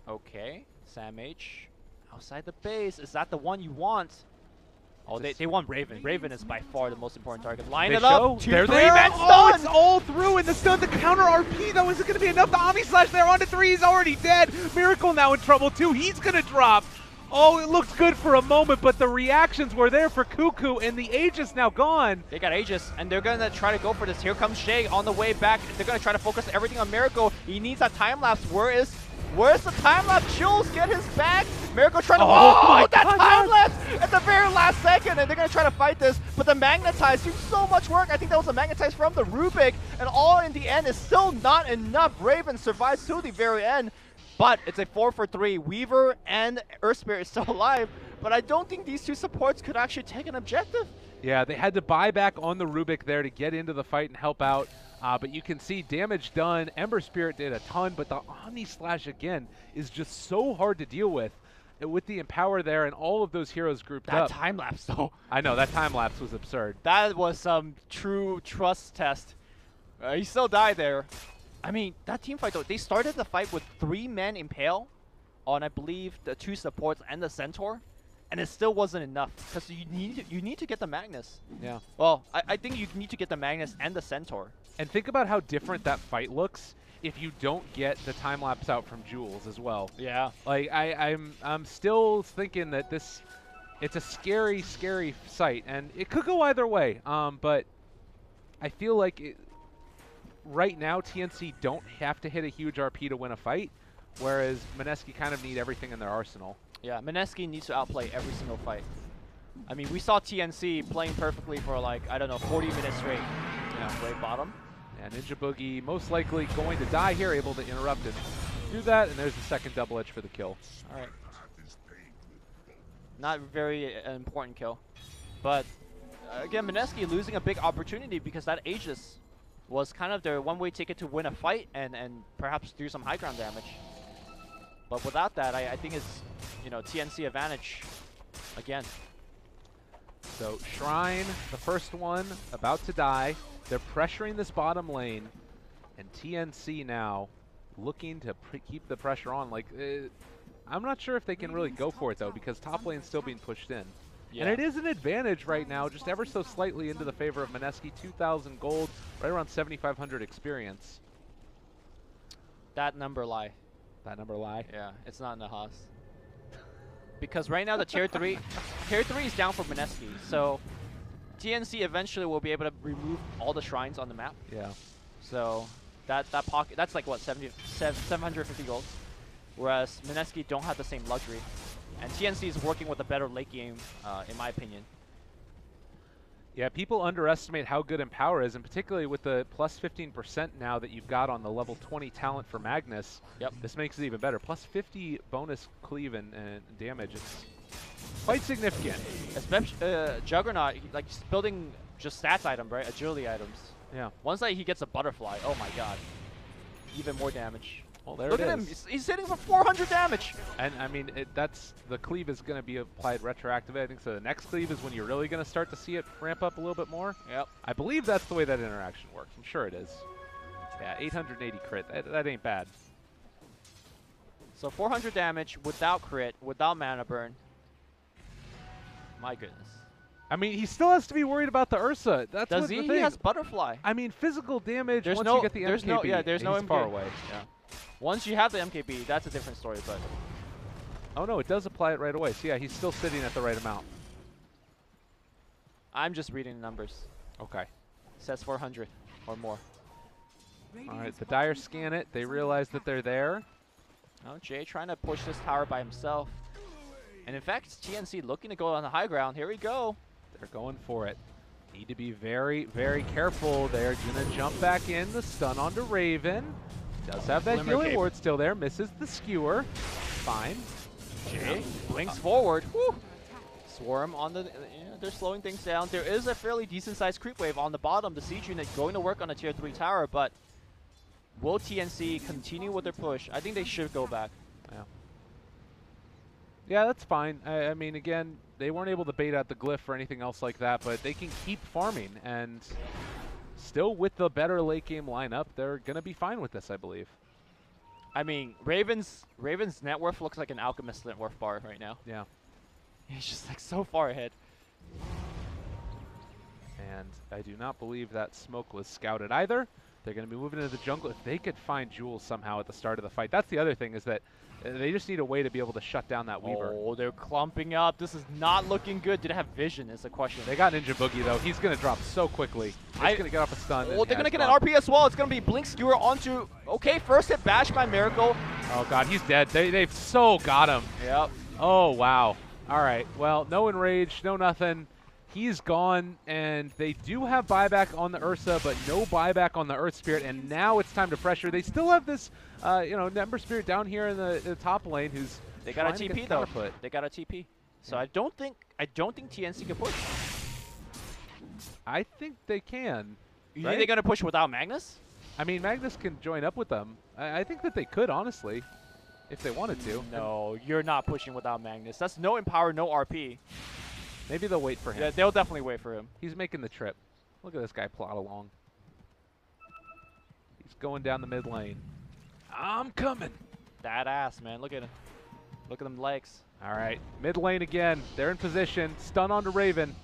Okay, Sam H. Outside the base. Is that the one you want? Oh, they want Raven. Raven is by far the most important target. Line it up. They're there. Oh, it's all through, and the stun, the counter RP, though, is it going to be enough? The Omni Slash there on to 3. He's already dead. Miracle now in trouble, too. He's going to drop. Oh, it looked good for a moment, but the reactions were there for Cuckoo, and the Aegis now gone. They got Aegis, and they're going to try to go for this. Here comes Shay on the way back. They're going to try to focus everything on Miracle. He needs that time-lapse. Where's the time-lapse? Jules, get his back. Miracle trying to... Oh, that time-lapse at the very last second, and they're going to try to fight this. But the Magnetize do so much work. I think that was a Magnetize from the Rubik, and all in the end is still not enough. Raven survives to the very end. But it's a 4-for-3. Weaver and Earth Spirit is still alive, but I don't think these two supports could actually take an objective. Yeah, they had to buy back on the Rubik there to get into the fight and help out. But you can see damage done. Ember Spirit did a ton, but the Omni Slash, again, is just so hard to deal with the Empower there and all of those heroes grouped up. That time-lapse, though. I know, that time-lapse was absurd. That was some true trust test. He still died there. I mean, that team fight, though, they started the fight with 3 men Impale on, I believe, the 2 supports and the Centaur, and it still wasn't enough, because you need to get the Magnus. Yeah. Well, I think you need to get the Magnus and the Centaur. And think about how different that fight looks if you don't get the time-lapse out from Jules as well. Yeah. Like, I'm still thinking that it's a scary, scary sight, and it could go either way, but I feel like right now, TNC don't have to hit a huge RP to win a fight, whereas Minesky kind of need everything in their arsenal. Yeah, Minesky needs to outplay every single fight. I mean, we saw TNC playing perfectly for, like, I don't know, 40 minutes straight. Yeah, right bottom. And Ninja Boogie most likely going to die here, able to interrupt it. Do that, and there's the second double edge for the kill. All right. Not very important kill. But, again, Minesky losing a big opportunity because that Aegis was kind of their one-way ticket to win a fight and perhaps do some high ground damage. But without that, I think it's, you know, TNC advantage again. So Shrine, the first one, about to die. They're pressuring this bottom lane, and TNC now looking to keep the pressure on. Like, I'm not sure if they can really go for it, though, because top lane's still being pushed in. Yeah. And it is an advantage right now, just ever so slightly into the favor of Minesky. 2,000 gold, right around 7,500 experience. That number lie. That number lie? Yeah, it's not in the Haas. Because right now the tier 3 is down for Minesky, so TNC eventually will be able to remove all the shrines on the map. Yeah. So that pocket, that's like what, 750 gold. Whereas Minesky don't have the same luxury. And TNC is working with a better late game, in my opinion. Yeah, people underestimate how good Empower is, and particularly with the plus 15% now that you've got on the level 20 talent for Magnus. Yep. This makes it even better. Plus 50 bonus cleave and damage. It's quite significant. Especially Juggernaut, like, he's building just stats items, right? Agility items. Yeah. Once he gets a butterfly, oh my god. Even more damage. Well, there Look it at is. him. He's hitting for 400 damage. And, I mean, that's the cleave is going to be applied retroactively. I think so. The next cleave is when you're really going to start to see it ramp up a little bit more. Yep. I believe that's the way that interaction works. I'm sure it is. Yeah, 880 crit. That ain't bad. So 400 damage without crit, without mana burn. My goodness. I mean, he still has to be worried about the Ursa. That's Does what he? the He thing. has Butterfly. I mean, physical damage. There's once no, you get the there's MKB, no, yeah, there's no he's far away. Yeah. Once you have the MKB, that's a different story. But oh no, it does apply it right away. So yeah, he's still sitting at the right amount. I'm just reading the numbers. Okay. Says 400 or more. All right, the Dire scan it. They realize that they're there. Oh, Jay trying to push this tower by himself. And in fact, it's TNC looking to go on the high ground. Here we go. They're going for it. Need to be very, very careful. They're going to jump back in. The stun onto Raven. Does have that Glimmer healing cape. ward still there. Misses the skewer. Fine. Jay blinks forward. Woo. Swarm on the... they're slowing things down. There is a fairly decent-sized creep wave on the bottom. The siege unit going to work on a tier 3 tower, but will TNC continue with their push? I think they should go back. Yeah. Yeah, that's fine. I mean, again, they weren't able to bait out the glyph or anything else like that, but they can keep farming, and still with the better late game lineup, they're going to be fine with this, I believe. I mean, Raven's net worth looks like an Alchemist net worth bar right now. Yeah. He's just like so far ahead. And I do not believe that smoke was scouted either. They're going to be moving into the jungle. If they could find Jules somehow at the start of the fight. That's the other thing, is that they just need a way to be able to shut down that Weaver. Oh, they're clumping up. This is not looking good. Did it have vision is the question. They got Ninja Boogie, though. He's going to drop so quickly. He's going to get off a stun. Oh, they're going to get an RP as well. It's going to be Blink Skewer onto... Okay, first hit bash by Miracle. Oh, God, he's dead. They've so got him. Yep. Oh, wow. All right. Well, no enrage, no nothing. He's gone, and they do have buyback on the Ursa, but no buyback on the Earth Spirit, and now it's time to pressure. They still have this, Ember Spirit down here in the top lane, who's they got a TP though. They got a TP, so yeah. I don't think TNC can push. I think they can. You think they're gonna push without Magnus? I mean, Magnus can join up with them. I think that they could, honestly, if they wanted to. No, you're not pushing without Magnus. That's no Empower, no RP. Maybe they'll wait for him. Yeah, they'll definitely wait for him. He's making the trip. Look at this guy plot along. He's going down the mid lane. I'm coming. That ass, man. Look at him. Look at them legs. All right, mid lane again. They're in position. Stun onto Raven.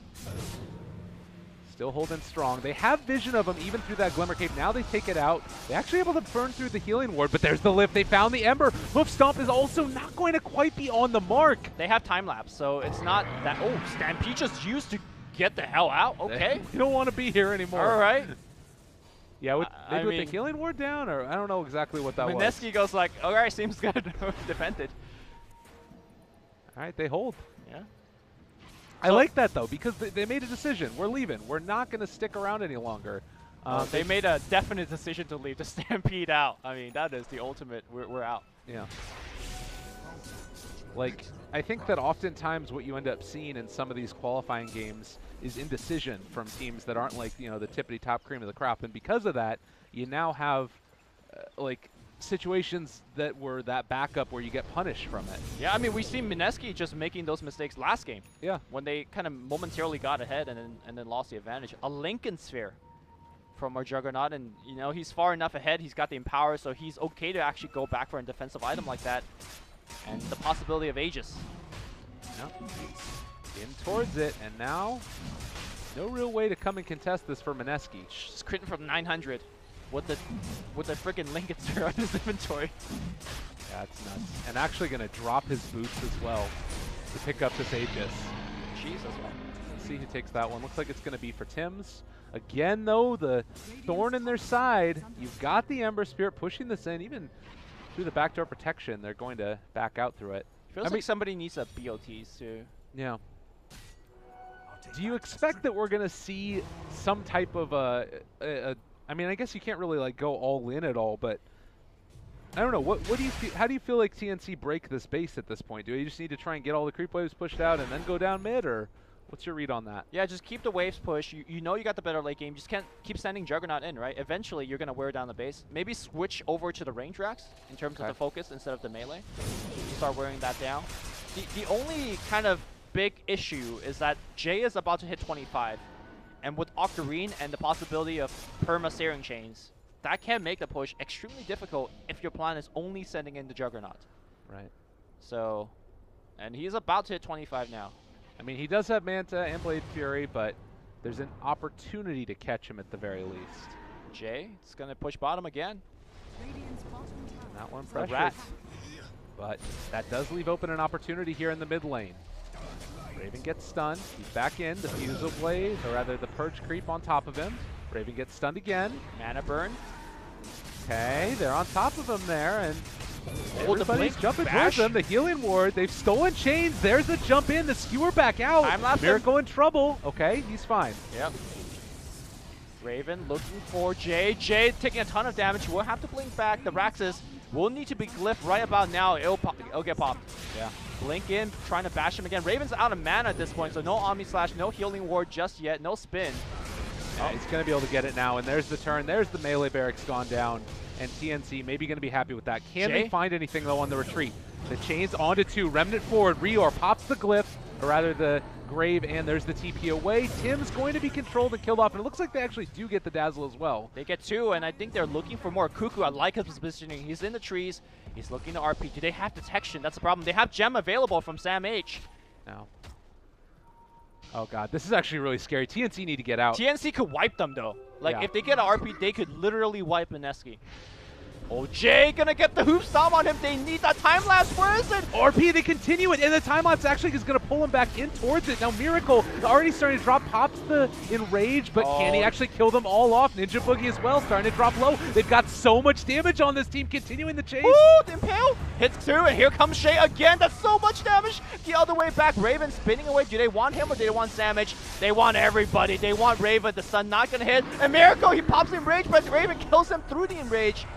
Still holding strong. They have vision of him even through that Glimmer Cape. Now they take it out. They're actually able to burn through the healing ward, but there's the lift. They found the Ember. Hoof Stomp is also not going to quite be on the mark. They have time lapse, so it's not that. Oh, Stampede just used to get the hell out. Okay. You don't want to be here anymore. All right. Yeah, maybe with mean, the healing ward down, or I don't know exactly what that was. Minesky goes like, all right, seems gonna defend it. All right, they hold. Yeah. I like that, though, because they made a decision. We're leaving. We're not going to stick around any longer. They made a definite decision to leave, to Stampede out. I mean, that is the ultimate, we're out. Yeah. Like, I think that oftentimes what you end up seeing in some of these qualifying games is indecision from teams that aren't like, the tippity-top cream of the crop. And because of that, you now have, situations that were that backup where you get punished from it. Yeah, I mean, we've seen Minesky just making those mistakes last game. Yeah. When they kind of momentarily got ahead and then lost the advantage. A Lincoln Sphere from our Juggernaut, and he's far enough ahead. He's got the Empower, so he's okay to actually go back for a defensive item like that. And the possibility of Aegis. Yep. In towards it, and now no real way to come and contest this for Minesky. Just critting from 900. With the freaking Lincoln Sphere on his inventory. Yeah, it's nuts. And actually going to drop his boots as well to pick up this Aegis. Jesus, man. Let's see who takes that one. Looks like it's going to be for Tim's. Again, though, the thorn in their side. You've got the Ember Spirit pushing this in, even through the backdoor protection. They're going to back out through it. Feels like somebody needs a BOTs too. Yeah. Do you expect that we're going to see some type of I mean, I guess you can't really go all in at all, but I don't know. What do you feel? How do you feel like TNC break this base at this point? Do you just need to try and get all the creep waves pushed out and then go down mid, or what's your read on that? Yeah, just keep the waves push. You know you got the better late game. Just can't keep sending Juggernaut in, right? Eventually, you're gonna wear down the base. Maybe switch over to the range racks in terms of the focus instead of the melee. You start wearing that down. The only kind of big issue is that Jay is about to hit 25. And with Octarine and the possibility of perma Searing Chains, that can make the push extremely difficult if your plan is only sending in the Juggernaut. Right. So, and he's about to hit 25 now. I mean, he does have Manta and Blade Fury, but there's an opportunity to catch him at the very least. Jay, it's going to push bottom again. Not one The pressure. rat. But that does leave open an opportunity here in the mid lane. Raven gets stunned. He's back in. The Fusel Blade, or rather the Purge creep on top of him. Raven gets stunned again. Mana burn. Okay, they're on top of him there, and Oh, the everybody's blink jumping bash. towards them. The healing ward. They've stolen chains. There's the jump in. The skewer back out. Time lapse. Miracle in trouble. Okay, he's fine. Yep. Raven looking for Jay. Jay taking a ton of damage. Will have to blink back. The Raxus will need to be glyphed right about now. It'll get popped. Yeah. Blink in, trying to bash him again. Raven's out of mana at this point, so no Omni Slash, no healing ward just yet, no spin. Yeah, he's going to be able to get it now, and there's the turn. There's the melee barracks gone down, and TNC maybe going to be happy with that. Can Jay? they find anything, though, on the retreat? The chains onto 2. Remnant forward. Reor pops the glyph, or rather the grave, and there's the TP away. Tim's going to be controlled and killed off, and it looks like they actually do get the dazzle as well. They get 2, and I think they're looking for more. Cuckoo, I like his positioning. He's in the trees. He's looking to RP. Do they have detection? That's the problem. They have gem available from Sam H. Now. Oh, God. This is actually really scary. TNC need to get out. TNC could wipe them, though. Like, Yeah. if they get an RP, they could literally wipe Minesky. Oh, Jay gonna get the hoop stomp on him. They need that time lapse. Where is it? RP, they continue it, and the time lapse actually is going to pull him back in towards it. Now Miracle already starting to drop, pops the Enrage, but can he actually kill them all off? Ninja Boogie as well, starting to drop low. They've got so much damage on this team, continuing the chase. Ooh, the Impale hits 2, and here comes Shay again. That's so much damage. The other way back, Raven spinning away. Do they want him or do they want Samage? They want everybody. They want Raven. The sun not gonna hit. And Miracle, he pops the Enrage, but Raven kills him through the Enrage.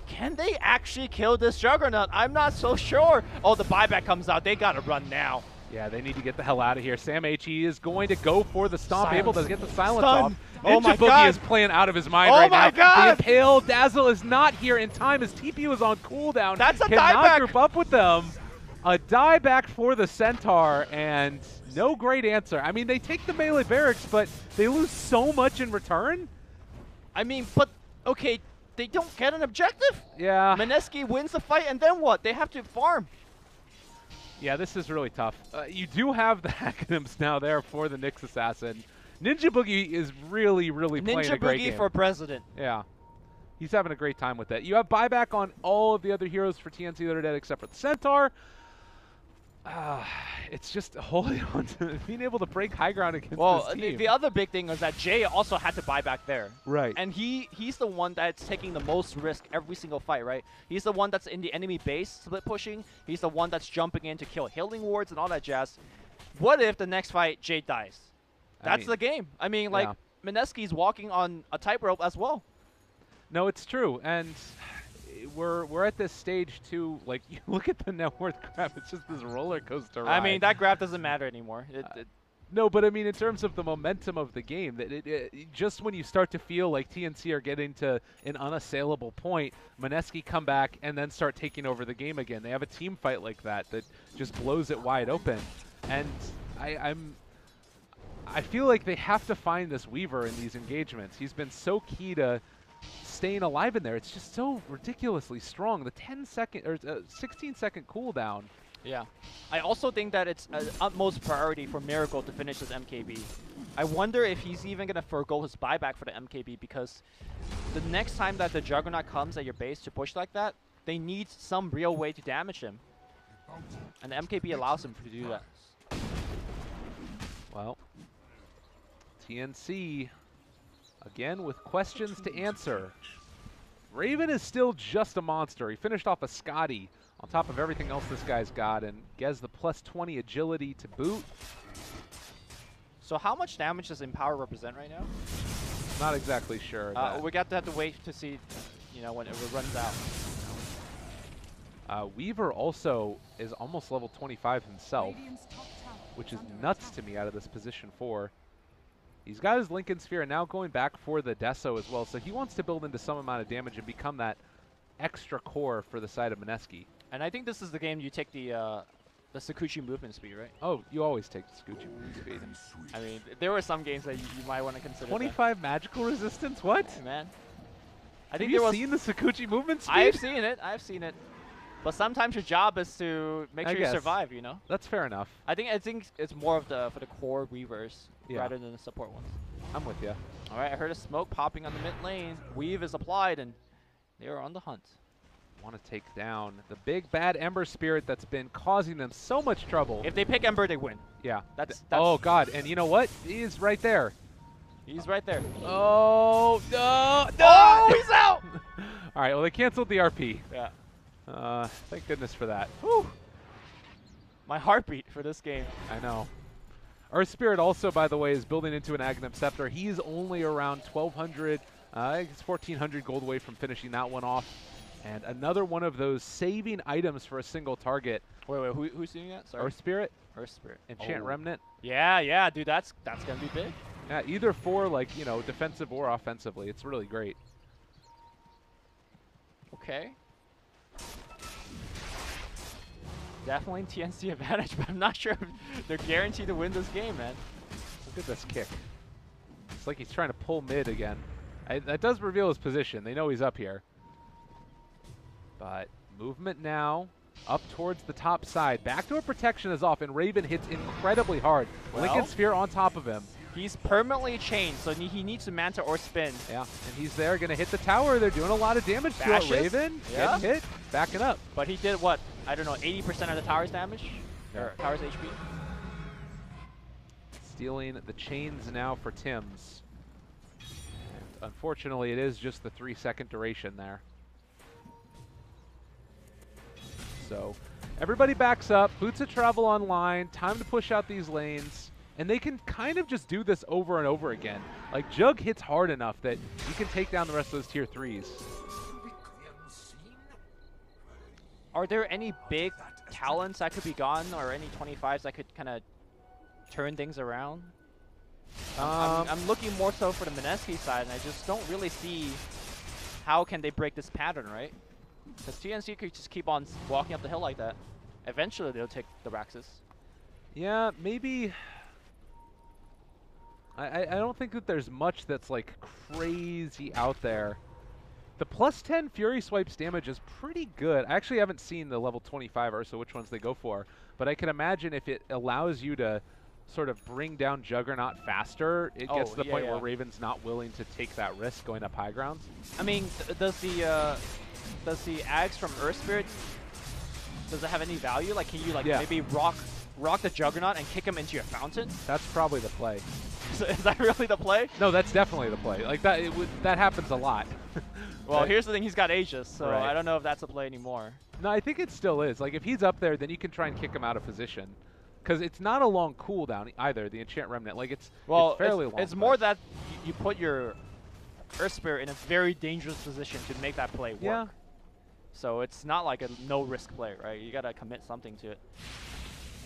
Can they actually kill this Juggernaut? I'm not so sure. Oh, the buyback comes out. They gotta run now. Yeah, they need to get the hell out of here. Sam H.E. is going to go for the stomp, Silence. able to get the silence Stun. off. Oh Ninja my Boogie God. is playing out of his mind Oh right my now. God. The Impale Dazzle is not here in time as TP was on cooldown. That's a Cannot dieback. group up with them. A dieback for the Centaur, and no great answer. I mean, they take the melee barracks, but they lose so much in return. I mean, but, okay, they don't get an objective. Yeah. Minesky wins the fight, and then what? They have to farm. Yeah, this is really tough. You do have the acronyms now there for the Nyx Assassin. Ninja Boogie is really, really playing Ninja a great Boogie game. for president. Yeah. He's having a great time with it. You have buyback on all of the other heroes for TNC that are dead except for the Centaur. It's just holding on to being able to break high ground against Well, this team. the other big thing is that Jay also had to buy back there. Right. And he's the one that's taking the most risk every single fight, right? He's the one that's in the enemy base split pushing. He's the one that's jumping in to kill healing wards and all that jazz. What if the next fight Jay dies? That's the game. I mean, like, Minesky's walking on a tightrope as well. No, it's true. And we're at this stage too. Like, you look at the net worth graph, it's just this roller coaster ride. I mean, that graph doesn't matter anymore. No, but I mean, in terms of the momentum of the game, that just when you start to feel like TNC are getting to an unassailable point, Minesky come back and then start taking over the game again. They have a team fight like that just blows it wide open. And I feel like they have to find this Weaver in these engagements. He's been so key to staying alive in there. It's just so ridiculously strong. The 10-second or 16-second cooldown. Yeah. I also think that it's an utmost priority for Miracle to finish his MKB. I wonder if he's even going to forego his buyback for the MKB, because the next time that the Juggernaut comes at your base to push like that, they need some real way to damage him. And the MKB allows him to do that. Well, TNC, again with questions to answer. Raven is still just a monster. He finished off a Scotty on top of everything else this guy's got, and gets the plus 20 agility to boot. So how much damage does Empower represent right now? Not exactly sure. We got to have to wait to see, you know, when it runs out. Weaver also is almost level 25 himself, which is nuts to me out of this position 4. He's got his Lincoln Sphere and now going back for the Deso as well, so he wants to build into some amount of damage and become that extra core for the side of Minesky. And I think this is the game you take the Sakuchi movement speed, right? Oh, you always take the Sakuchi movement speed. I mean, there were some games that you might want to consider. 25 magical resistance? What? Hey, man. I Have think you there was seen the Sakuchi movement speed? I've seen it. I've seen it. But sometimes your job is to make sure you survive, you know? That's fair enough. I think it's more of for the core Weavers rather than the support ones. I'm with you. All right, I heard a smoke popping on the mid lane. Weave is applied, and they are on the hunt. Want to take down the big bad Ember Spirit that's been causing them so much trouble. If they pick Ember, they win. Yeah. That's oh, God. And you know what? He's right there. He's right there. Oh, no. Oh, he's out! All right, well, they canceled the RP. Yeah. Thank goodness for that. Whew. My heartbeat for this game. I know. Our Spirit also, by the way, is building into an Aghanim Scepter. He's only around 1,200, I think it's 1,400 gold away from finishing that one off. And another one of those saving items for a single target. Wait, who's doing that? Sorry. Our Spirit. Our Spirit. Enchant Remnant. Yeah, dude, that's gonna be big. Yeah, either for like, you know, defensive or offensively. It's really great. Okay. Definitely TNC advantage, but I'm not sure if they're guaranteed to win this game, man. Look at this kick. It's like he's trying to pull mid again. That does reveal his position. They know he's up here. But movement now up towards the top side. Backdoor protection is off, and Raven hits incredibly hard. Well, Lincoln Sphere on top of him. He's permanently chained, so he needs to manta or spin. Yeah, and he's there, going to hit the tower. They're doing a lot of damage to it. Raven getting hit, backing up. But he did what? I don't know, 80% of the tower's damage? Yeah. Or tower's HP? Stealing the chains now for Tims. And unfortunately, it is just the 3-second duration there. So everybody backs up, boots of travel online, time to push out these lanes, and they can kind of just do this over and over again. Like, Jug hits hard enough that you can take down the rest of those tier 3s. Are there any big talents that could be gone, or any 25s that could kind of turn things around? I'm looking more so for the Minesky side, and I just don't really see how can they break this pattern, right? Because TNC could just keep on walking up the hill like that. Eventually, they'll take the Raxus. Yeah, maybe. I don't think that there's much that's like crazy out there. The +10 Fury Swipes damage is pretty good. I actually haven't seen the level 25 or so which ones they go for, but I can imagine if it allows you to sort of bring down Juggernaut faster, it gets to the point where Raven's not willing to take that risk going up high grounds. I mean, does the Ags from Earth Spirit, does it have any value? Like, can you like maybe rock the Juggernaut and kick him into your fountain? That's probably the play. Is that really the play? No, that's definitely the play. Like that, that happens a lot. Well, here's the thing: he's got Aegis, so I don't know if that's a play anymore. No, I think it still is. Like if he's up there, then you can try and kick him out of position, because it's not a long cooldown either. The Enchant Remnant, like it's fairly long. It's more that you put your Earth Spirit in a very dangerous position to make that play work. Yeah. So it's not like a no-risk play, right? You gotta commit something to it.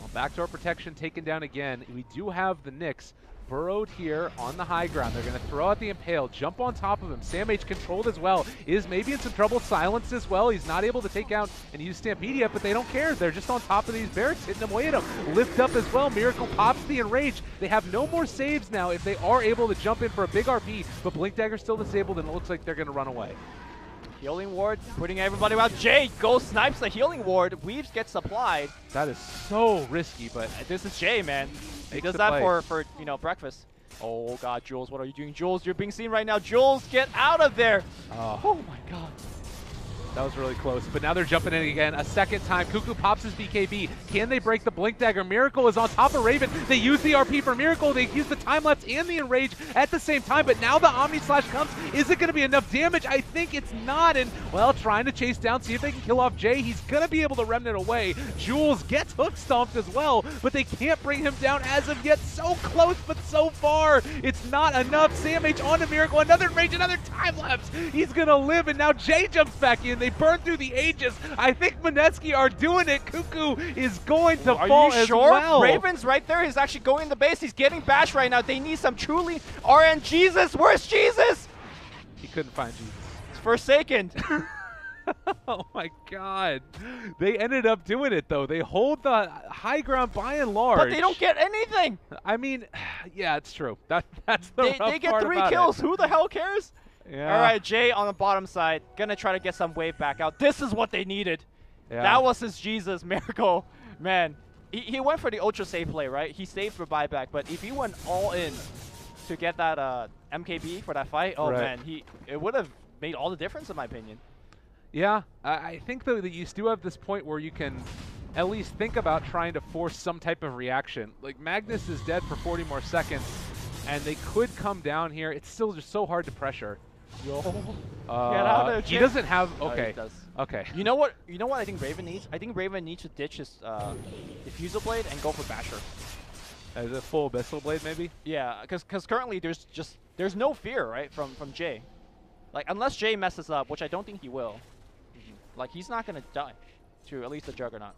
Well, backdoor protection taken down again. We do have the Nyx burrowed here on the high ground. They're going to throw out the Impale, jump on top of him. Sam H controlled as well. Is maybe in some trouble, silenced as well. He's not able to take out and use Stampede yet, but they don't care. They're just on top of these barracks, hitting away at him. Lift up as well. Miracle pops the Enrage. They have no more saves now if they are able to jump in for a big RP, but Blink Dagger's still disabled, and it looks like they're going to run away. Healing Ward, putting everybody out. Jay goes, snipes the Healing Ward. Weaves gets applied. That is so risky, but this is Jay, man. He does that for you know, breakfast. Oh God, Jules, what are you doing? Jules, you're being seen right now. Jules, get out of there. Oh my God. That was really close, but now they're jumping in again a second time. Cuckoo pops his BKB. Can they break the Blink Dagger? Miracle is on top of Raven. They use the RP for Miracle. They use the time lapse and the Enrage at the same time, but now the Omni Slash comes. Is it going to be enough damage? I think it's not, and well, trying to chase down, see if they can kill off Jay. He's going to be able to Remnant away. Jules gets hook stomped as well, but they can't bring him down as of yet. So close, but so far. It's not enough. Sam H onto Miracle. Another Enrage, another time lapse. He's going to live, and now Jay jumps back in. They burn through the Aegis. I think Minesky are doing it. Cuckoo is going to fall as well. Raven's right there. He's actually going to base. He's getting bashed right now. They need some truly RN Jesus. Where's Jesus? He couldn't find Jesus. It's Forsaken. Oh my God. They ended up doing it though. They hold the high ground by and large. But they don't get anything. I mean, yeah, it's true. That's the rough They get part 3 about kills. it. Who the hell cares? Yeah. All right, Jay on the bottom side. Gonna try to get some wave back out. This is what they needed. Yeah. That was his Jesus. Miracle. Man, he went for the ultra safe play, right? He saved for buyback, but if he went all in to get that MKB for that fight, oh man, it would have made all the difference in my opinion. Yeah, I think though that you still have this point where you can at least think about trying to force some type of reaction. Like Magnus is dead for 40 more seconds, and they could come down here. It's still just so hard to pressure. Yo. Get out of he doesn't have. Okay. He does. Okay. You know what? You know what I think Raven needs? I think Raven needs to ditch his Diffusal Blade and go for Basher. As a full Abyssal Blade, maybe? Yeah, because currently there's no fear, right, from Jay. Like, unless Jay messes up, which I don't think he will. Like, he's not going to die to at least the Juggernaut.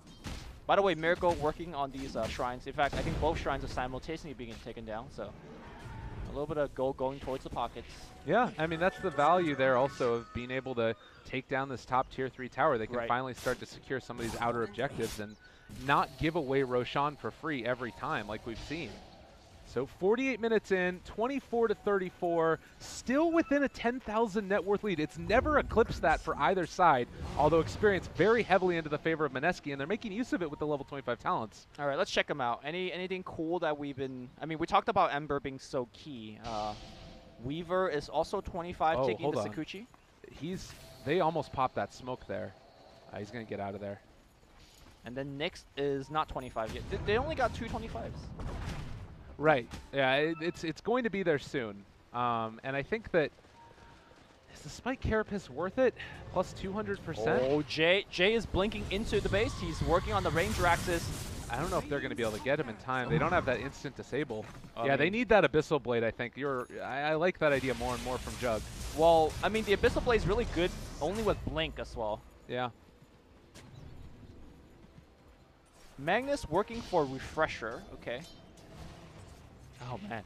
By the way, Miracle working on these shrines. In fact, I think both shrines are simultaneously being taken down, so a little bit of gold going towards the pockets. Yeah, I mean, that's the value there also of being able to take down this top tier 3 tower. They can finally start to secure some of these outer objectives and not give away Roshan for free every time like we've seen. So 48 minutes in, 24-34, still within a 10,000 net worth lead. It's never eclipsed that for either side, although experience very heavily into the favor of Minesky, and they're making use of it with the level 25 talents. All right, let's check them out. Anything cool that we've been... I mean, we talked about Ember being so key. Weaver is also 25, taking the Sakuchi. They almost popped that smoke there. He's going to get out of there. And then Nyx is not 25 yet. They only got 2 25s. Right. Yeah, it's going to be there soon. And I think that is the Spike Carapace worth it? Plus 200%? Oh, Jay is blinking into the base. He's working on the Ranger axis. I don't know if they're going to be able to get him in time. They don't have that instant disable. Yeah, they need that Abyssal Blade, I think. I like that idea more and more from Jug. Well, I mean, the Abyssal Blade is really good only with Blink as well. Yeah. Magnus working for Refresher. Okay. Oh, man.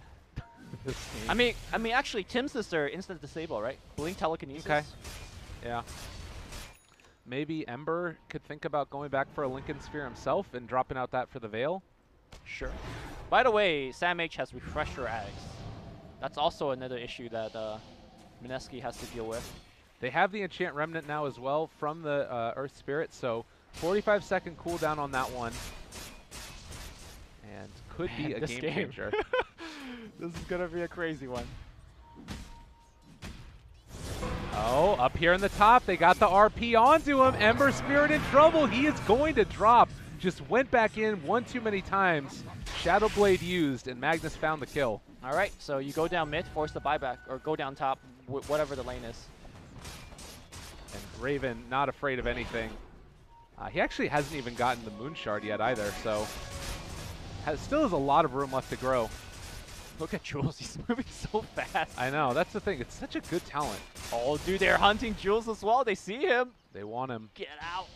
I mean, actually, Tim's sister instant disable, right? Blink telekinesis. Okay. Yeah. Maybe Ember could think about going back for a Lincoln Sphere himself and dropping out that for the Veil. Sure. By the way, Sam H has Refresher Ags. That's also another issue that Minesky has to deal with. They have the Enchant Remnant now as well from the Earth Spirit, so 45-second cooldown on that one. And could be a game changer. This is going to be a crazy one. Oh, up here in the top, they got the RP onto him. Ember Spirit in trouble. He is going to drop. Just went back in one too many times. Shadow Blade used, and Magnus found the kill. All right, so you go down mid, force the buyback, or go down top, whatever the lane is. And Raven, not afraid of anything. He actually hasn't even gotten the Moon Shard yet either, so still has a lot of room left to grow. Look at Jules, he's moving so fast. I know, that's the thing. It's such a good talent. Oh, dude, they're hunting Jules as well. They see him. They want him. Get out.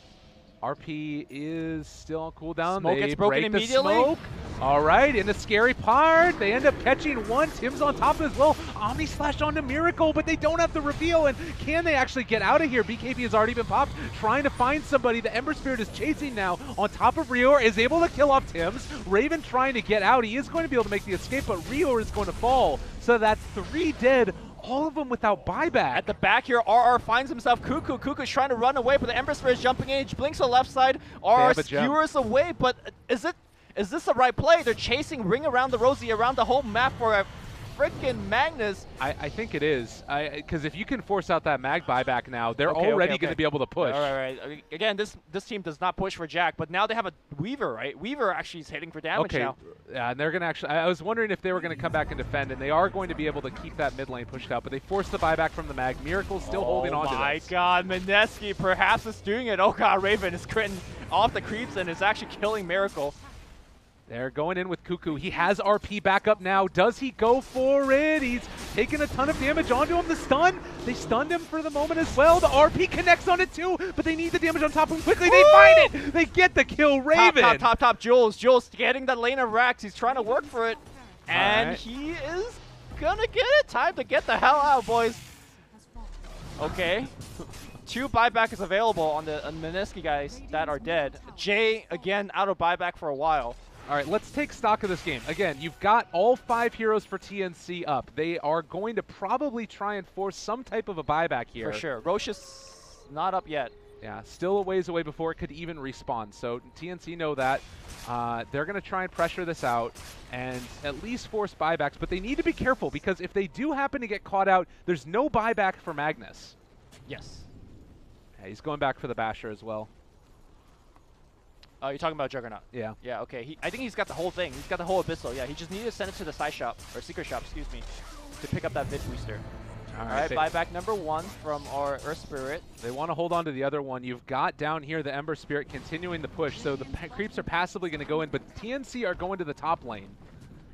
RP is still on cooldown. Smoke gets broken immediately. Smoke. All right, in the scary part, they end up catching one. Tim's on top as well. Omni Slash onto Miracle, but they don't have the reveal. And can they actually get out of here? BKB has already been popped, trying to find somebody. The Ember Spirit is chasing now on top of Rior, is able to kill off Tim's. Raven trying to get out. He is going to be able to make the escape, but Rior is going to fall. So that's 3 dead. All of them without buyback. At the back here, RR finds himself Cuckoo. Cuckoo's trying to run away, but the Ember Spirit is jumping in. He blinks on the left side. RR skewers away, but is this the right play? They're chasing Ring Around the Rosie around the whole map for a freaking Magnus. I think it is. Because if you can force out that mag buyback now, they're already going to be able to push. All right. Again, this team does not push for Jack, but now they have a Weaver, right? Weaver actually is hitting for damage now. Yeah, and they're going to actually... I was wondering if they were going to come back and defend, and they are going to be able to keep that mid lane pushed out, but they forced the buyback from the mag. Miracle's still holding on to this. Oh my god, Minesky perhaps is doing it. Oh god, Raven is critting off the creeps and is actually killing Miracle. They're going in with Cuckoo. He has RP back up now. Does he go for it? He's taking a ton of damage onto him. The stun. They stunned him for the moment as well. The RP connects on it too, but they need the damage on top of him quickly. Woo! They find it. They get the kill. Raven. Top. Jules getting that lane of racks. He's trying to work for it. And he is going to get it. Time to get the hell out, boys. Okay. 2 buyback is available on the Minesky guys that are dead. Jay, again, out of buyback for a while. All right, let's take stock of this game. Again, you've got all 5 heroes for TNC up. They are going to probably try and force some type of a buyback here. For sure. Roche is not up yet. Yeah, still a ways away before it could even respawn. So TNC know that. They're going to try and pressure this out and at least force buybacks, but they need to be careful because if they do happen to get caught out, there's no buyback for Magnus. Yes. Yeah, he's going back for the Basher as well. Oh, you're talking about Juggernaut? Yeah. Yeah, okay. I think he's got the whole thing. He's got the whole Abyssal. Yeah, he just needed to send it to the side shop, or secret shop, excuse me, to pick up that vid booster. All right, buyback number 1 from our Earth Spirit. They want to hold on to the other one. You've got down here the Ember Spirit continuing the push, so the creeps are passively going to go in, but TNC are going to the top lane,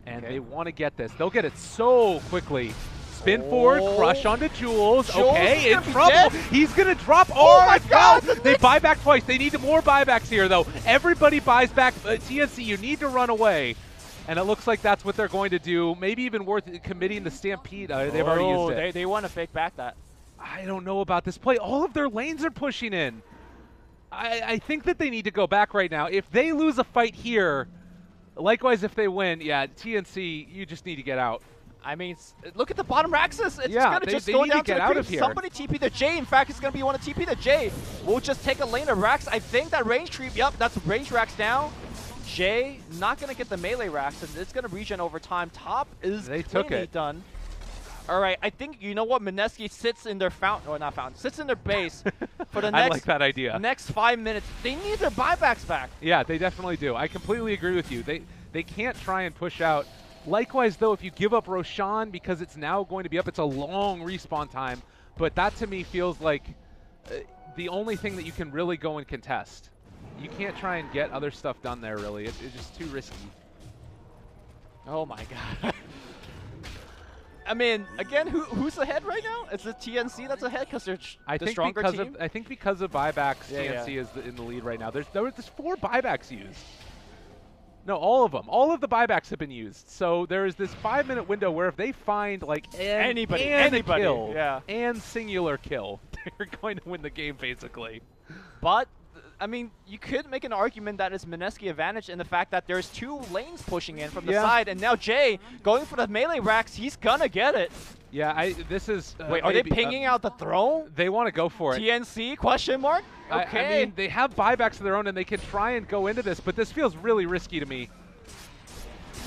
and they want to get this. They'll get it so quickly. Spin forward, crush onto Jules. Okay, in trouble. He's going to drop. Oh my God! They buy back twice. They need more buybacks here, though. Everybody buys back. TNC, you need to run away. And it looks like that's what they're going to do. Maybe even worth committing the Stampede. They've already used it. They want to fake back that. I don't know about this play. All of their lanes are pushing in. I think that they need to go back right now. If they lose a fight here, likewise if they win, yeah, TNC, you just need to get out. I mean, look at the bottom Raxus. It's going to just they go need down to get the out creep. of here. Somebody TP the J. In fact, it's going to be one to TP the J. We'll just take a lane of Rax. I think that range creep, yep, that's range Rax now. J not going to get the melee Rax, and it's going to regen over time. Top is cleanly done. All right, I think, you know what, Minesky sits in their fountain, or not fountain, sits in their base for the next, I like that idea. Next 5 minutes. They need their buybacks back. Yeah, they definitely do. I completely agree with you. They can't try and push out. Likewise, though, if you give up Roshan because it's now going to be up, it's a long respawn time. But that, to me, feels like the only thing that you can really go and contest. You can't try and get other stuff done there, really. It's just too risky. Oh, my God. I mean, again, who's ahead right now? Is it TNC that's ahead because they're the stronger team? I think because of buybacks, TNC is in the lead right now. There's 4 buybacks used. No, all of them. All of the buybacks have been used. So there is this 5-minute window where if they find like anybody kill and singular kill, they're going to win the game basically. But I mean, you could make an argument that it's Minesky advantage in the fact that there's 2 lanes pushing in from the side, and now Jay going for the melee racks. He's gonna get it. Yeah, this is. Wait, are they pinging out the throne? They want to go for it. TNC? Question mark? Okay. I mean, they have buybacks of their own, and they can try and go into this, but this feels really risky to me.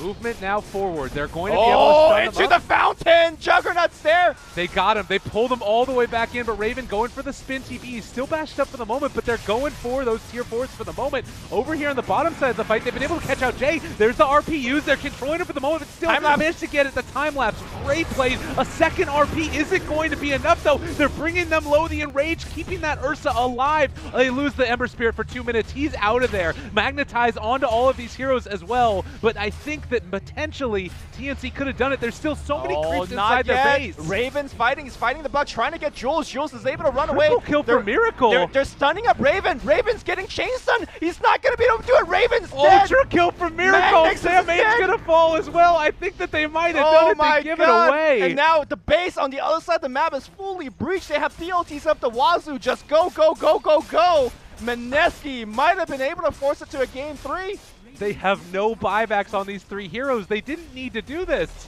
Movement now forward. They're going to be able to stun into the fountain! Juggernaut's there! They got him. They pulled him all the way back in, but Raven going for the spin TP. He's still bashed up for the moment, but they're going for those tier 4s for the moment. Over here on the bottom side of the fight, they've been able to catch out Jay. There's the RPUs. They're controlling him for the moment, but still managed to get it. The time lapse. Great play. A second RP isn't going to be enough, though. They're bringing them low. The Enrage, keeping that Ursa alive. They lose the Ember Spirit for 2 minutes. He's out of there. Magnetize onto all of these heroes as well, but I think that potentially TNC could have done it. There's still so many creeps inside their base. Raven's fighting. He's fighting the bug, trying to get Jules. Jules is able to run away. Kill for Miracle. They're stunning up Raven. Raven's getting chain stun. He's not going to be able to do it. Raven's dead. Ultra kill for Miracle. Sam 8's going to fall as well. I think that they might have done it to give it away. And now the base on the other side of the map is fully breached. They have DLTs up the wazoo. Just go, go, go, go, go. Minesky might have been able to force it to a game 3. They have no buybacks on these 3 heroes. They didn't need to do this.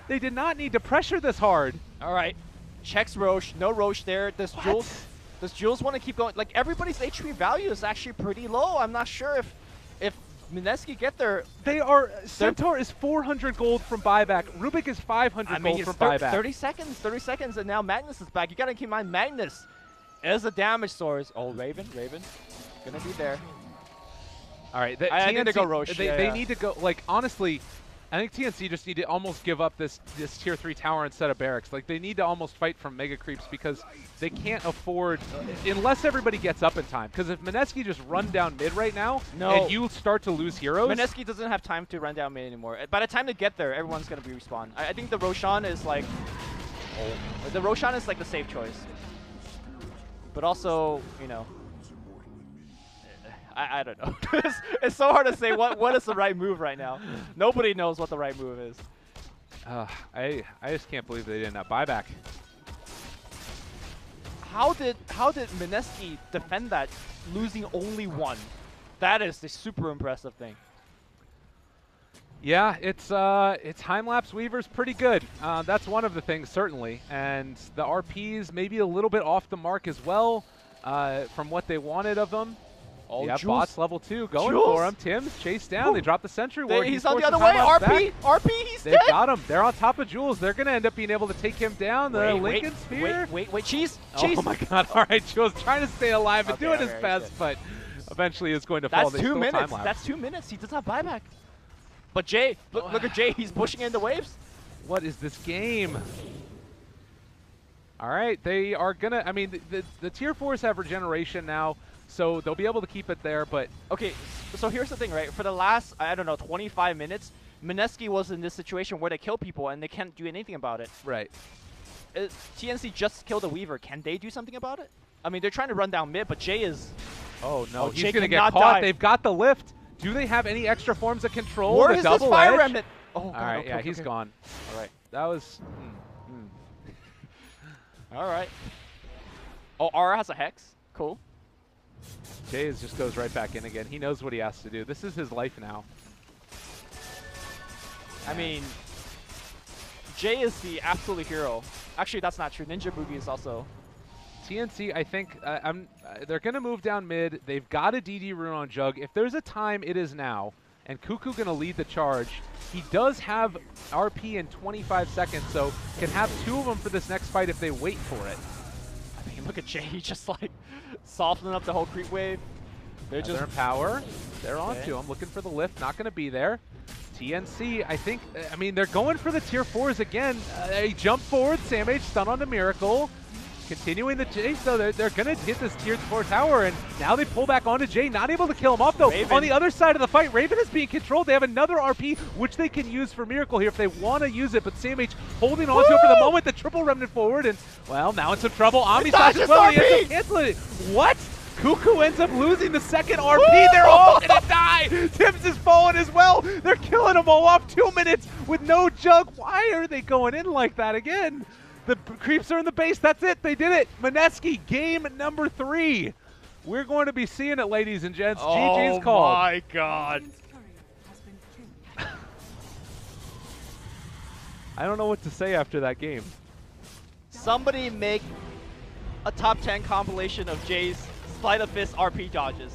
They did not need to pressure this hard. All right. Checks Roche. No Roche there. Does Jules want to keep going? Like, everybody's HP value is actually pretty low. I'm not sure if Minesky get there. They are. Centaur is 400 gold from buyback. Rubik is 500 gold from buyback. 30 seconds, and now Magnus is back. You got to keep in mind, Magnus is a damage source. Oh, Raven. Gonna be there. All right, I need to go Roche. They need to go. Like, honestly, I think TNC just need to almost give up this tier 3 tower instead of barracks. Like, they need to almost fight from mega creeps because they can't afford, unless everybody gets up in time. Because if Minesky just run down mid right now, and you start to lose heroes. Minesky doesn't have time to run down mid anymore. By the time they get there, everyone's going to be respawned. I think the Roshan is like, the safe choice. But also, you know, I don't know. It's so hard to say what is the right move right now. Nobody knows what the right move is. I just can't believe they didn't have buyback. How did Minesky defend that, losing only 1? That is the super impressive thing. Yeah, it's time-lapse Weaver's pretty good. That's one of the things, certainly. And the RPs maybe a little bit off the mark as well. from what they wanted of them. Oh, yeah, Jules. bots level 2 going Jules. for him. Tim's chased down. They drop the sentry ward. He's on the forced other way. timeouts RP, back. RP, he's They dead. got him. They're on top of Jules. They're going to end up being able to take him down. The Lincoln Sphere. Wait, cheese. Oh my god. All right, Jules trying to stay alive and doing his best, good. but eventually is going to fall. That's 2 minutes. That's 2 minutes. He does not buyback. But Jay, look at Jay. He's pushing in the waves. What is this game? All right, they are going to, I mean, the tier 4s have regeneration now, so they'll be able to keep it there, but... Okay, so here's the thing, right? For the last, I don't know, 25 minutes, Minesky was in this situation where they kill people and they can't do anything about it. Right. TNC just killed a Weaver. Can they do something about it? I mean, they're trying to run down mid, but Jay is... Oh, no, he's Jay going to get cannot caught. die. They've got the lift. Do they have any extra forms of control? Where the is this double fire edge? remnant? Oh, God, All right, okay, yeah, okay, he's okay. gone. All right. That was... All right. Oh, Aura has a Hex. Cool. Jay just goes right back in again. He knows what he has to do. This is his life now. I mean, Jay is the absolute hero. Actually, that's not true. Ninja Boogie is also... TNC, I think, they're going to move down mid. They've got a DD rune on Jug. If there's a time, it is now. And Cuckoo going to lead the charge. He does have RP in 25 seconds, so can have 2 of them for this next fight if they wait for it. I mean, look at Jay. He just, like, softening up the whole creep wave. They're They're in power. They're on to him, looking for the lift. Not going to be there. TNC, I think, I mean, they're going for the tier 4s again. They jump forward. Sam H stun on the Miracle. Continuing the chase, though, they're going to hit this tier 4 tower, and now they pull back onto Jay, not able to kill him off, though. Raven. On the other side of the fight, Raven is being controlled. They have another RP, which they can use for Miracle here if they want to use it, but Sam H holding on to it for the moment. The triple remnant forward, and, well, now in some trouble. Omni Slash as well, he ends up canceling it. What? Cuckoo ends up losing the second RP. They're all going to die. Tibbs is falling as well. They're killing them all off. 2 minutes with no Jug. Why are they going in like that again? The creeps are in the base. That's it. They did it. Minesky, game number 3. We're going to be seeing it, ladies and gents. GG's called. Oh, my God. I don't know what to say after that game. Somebody make a top 10 compilation of Jay's Sleight of Fist RP dodges.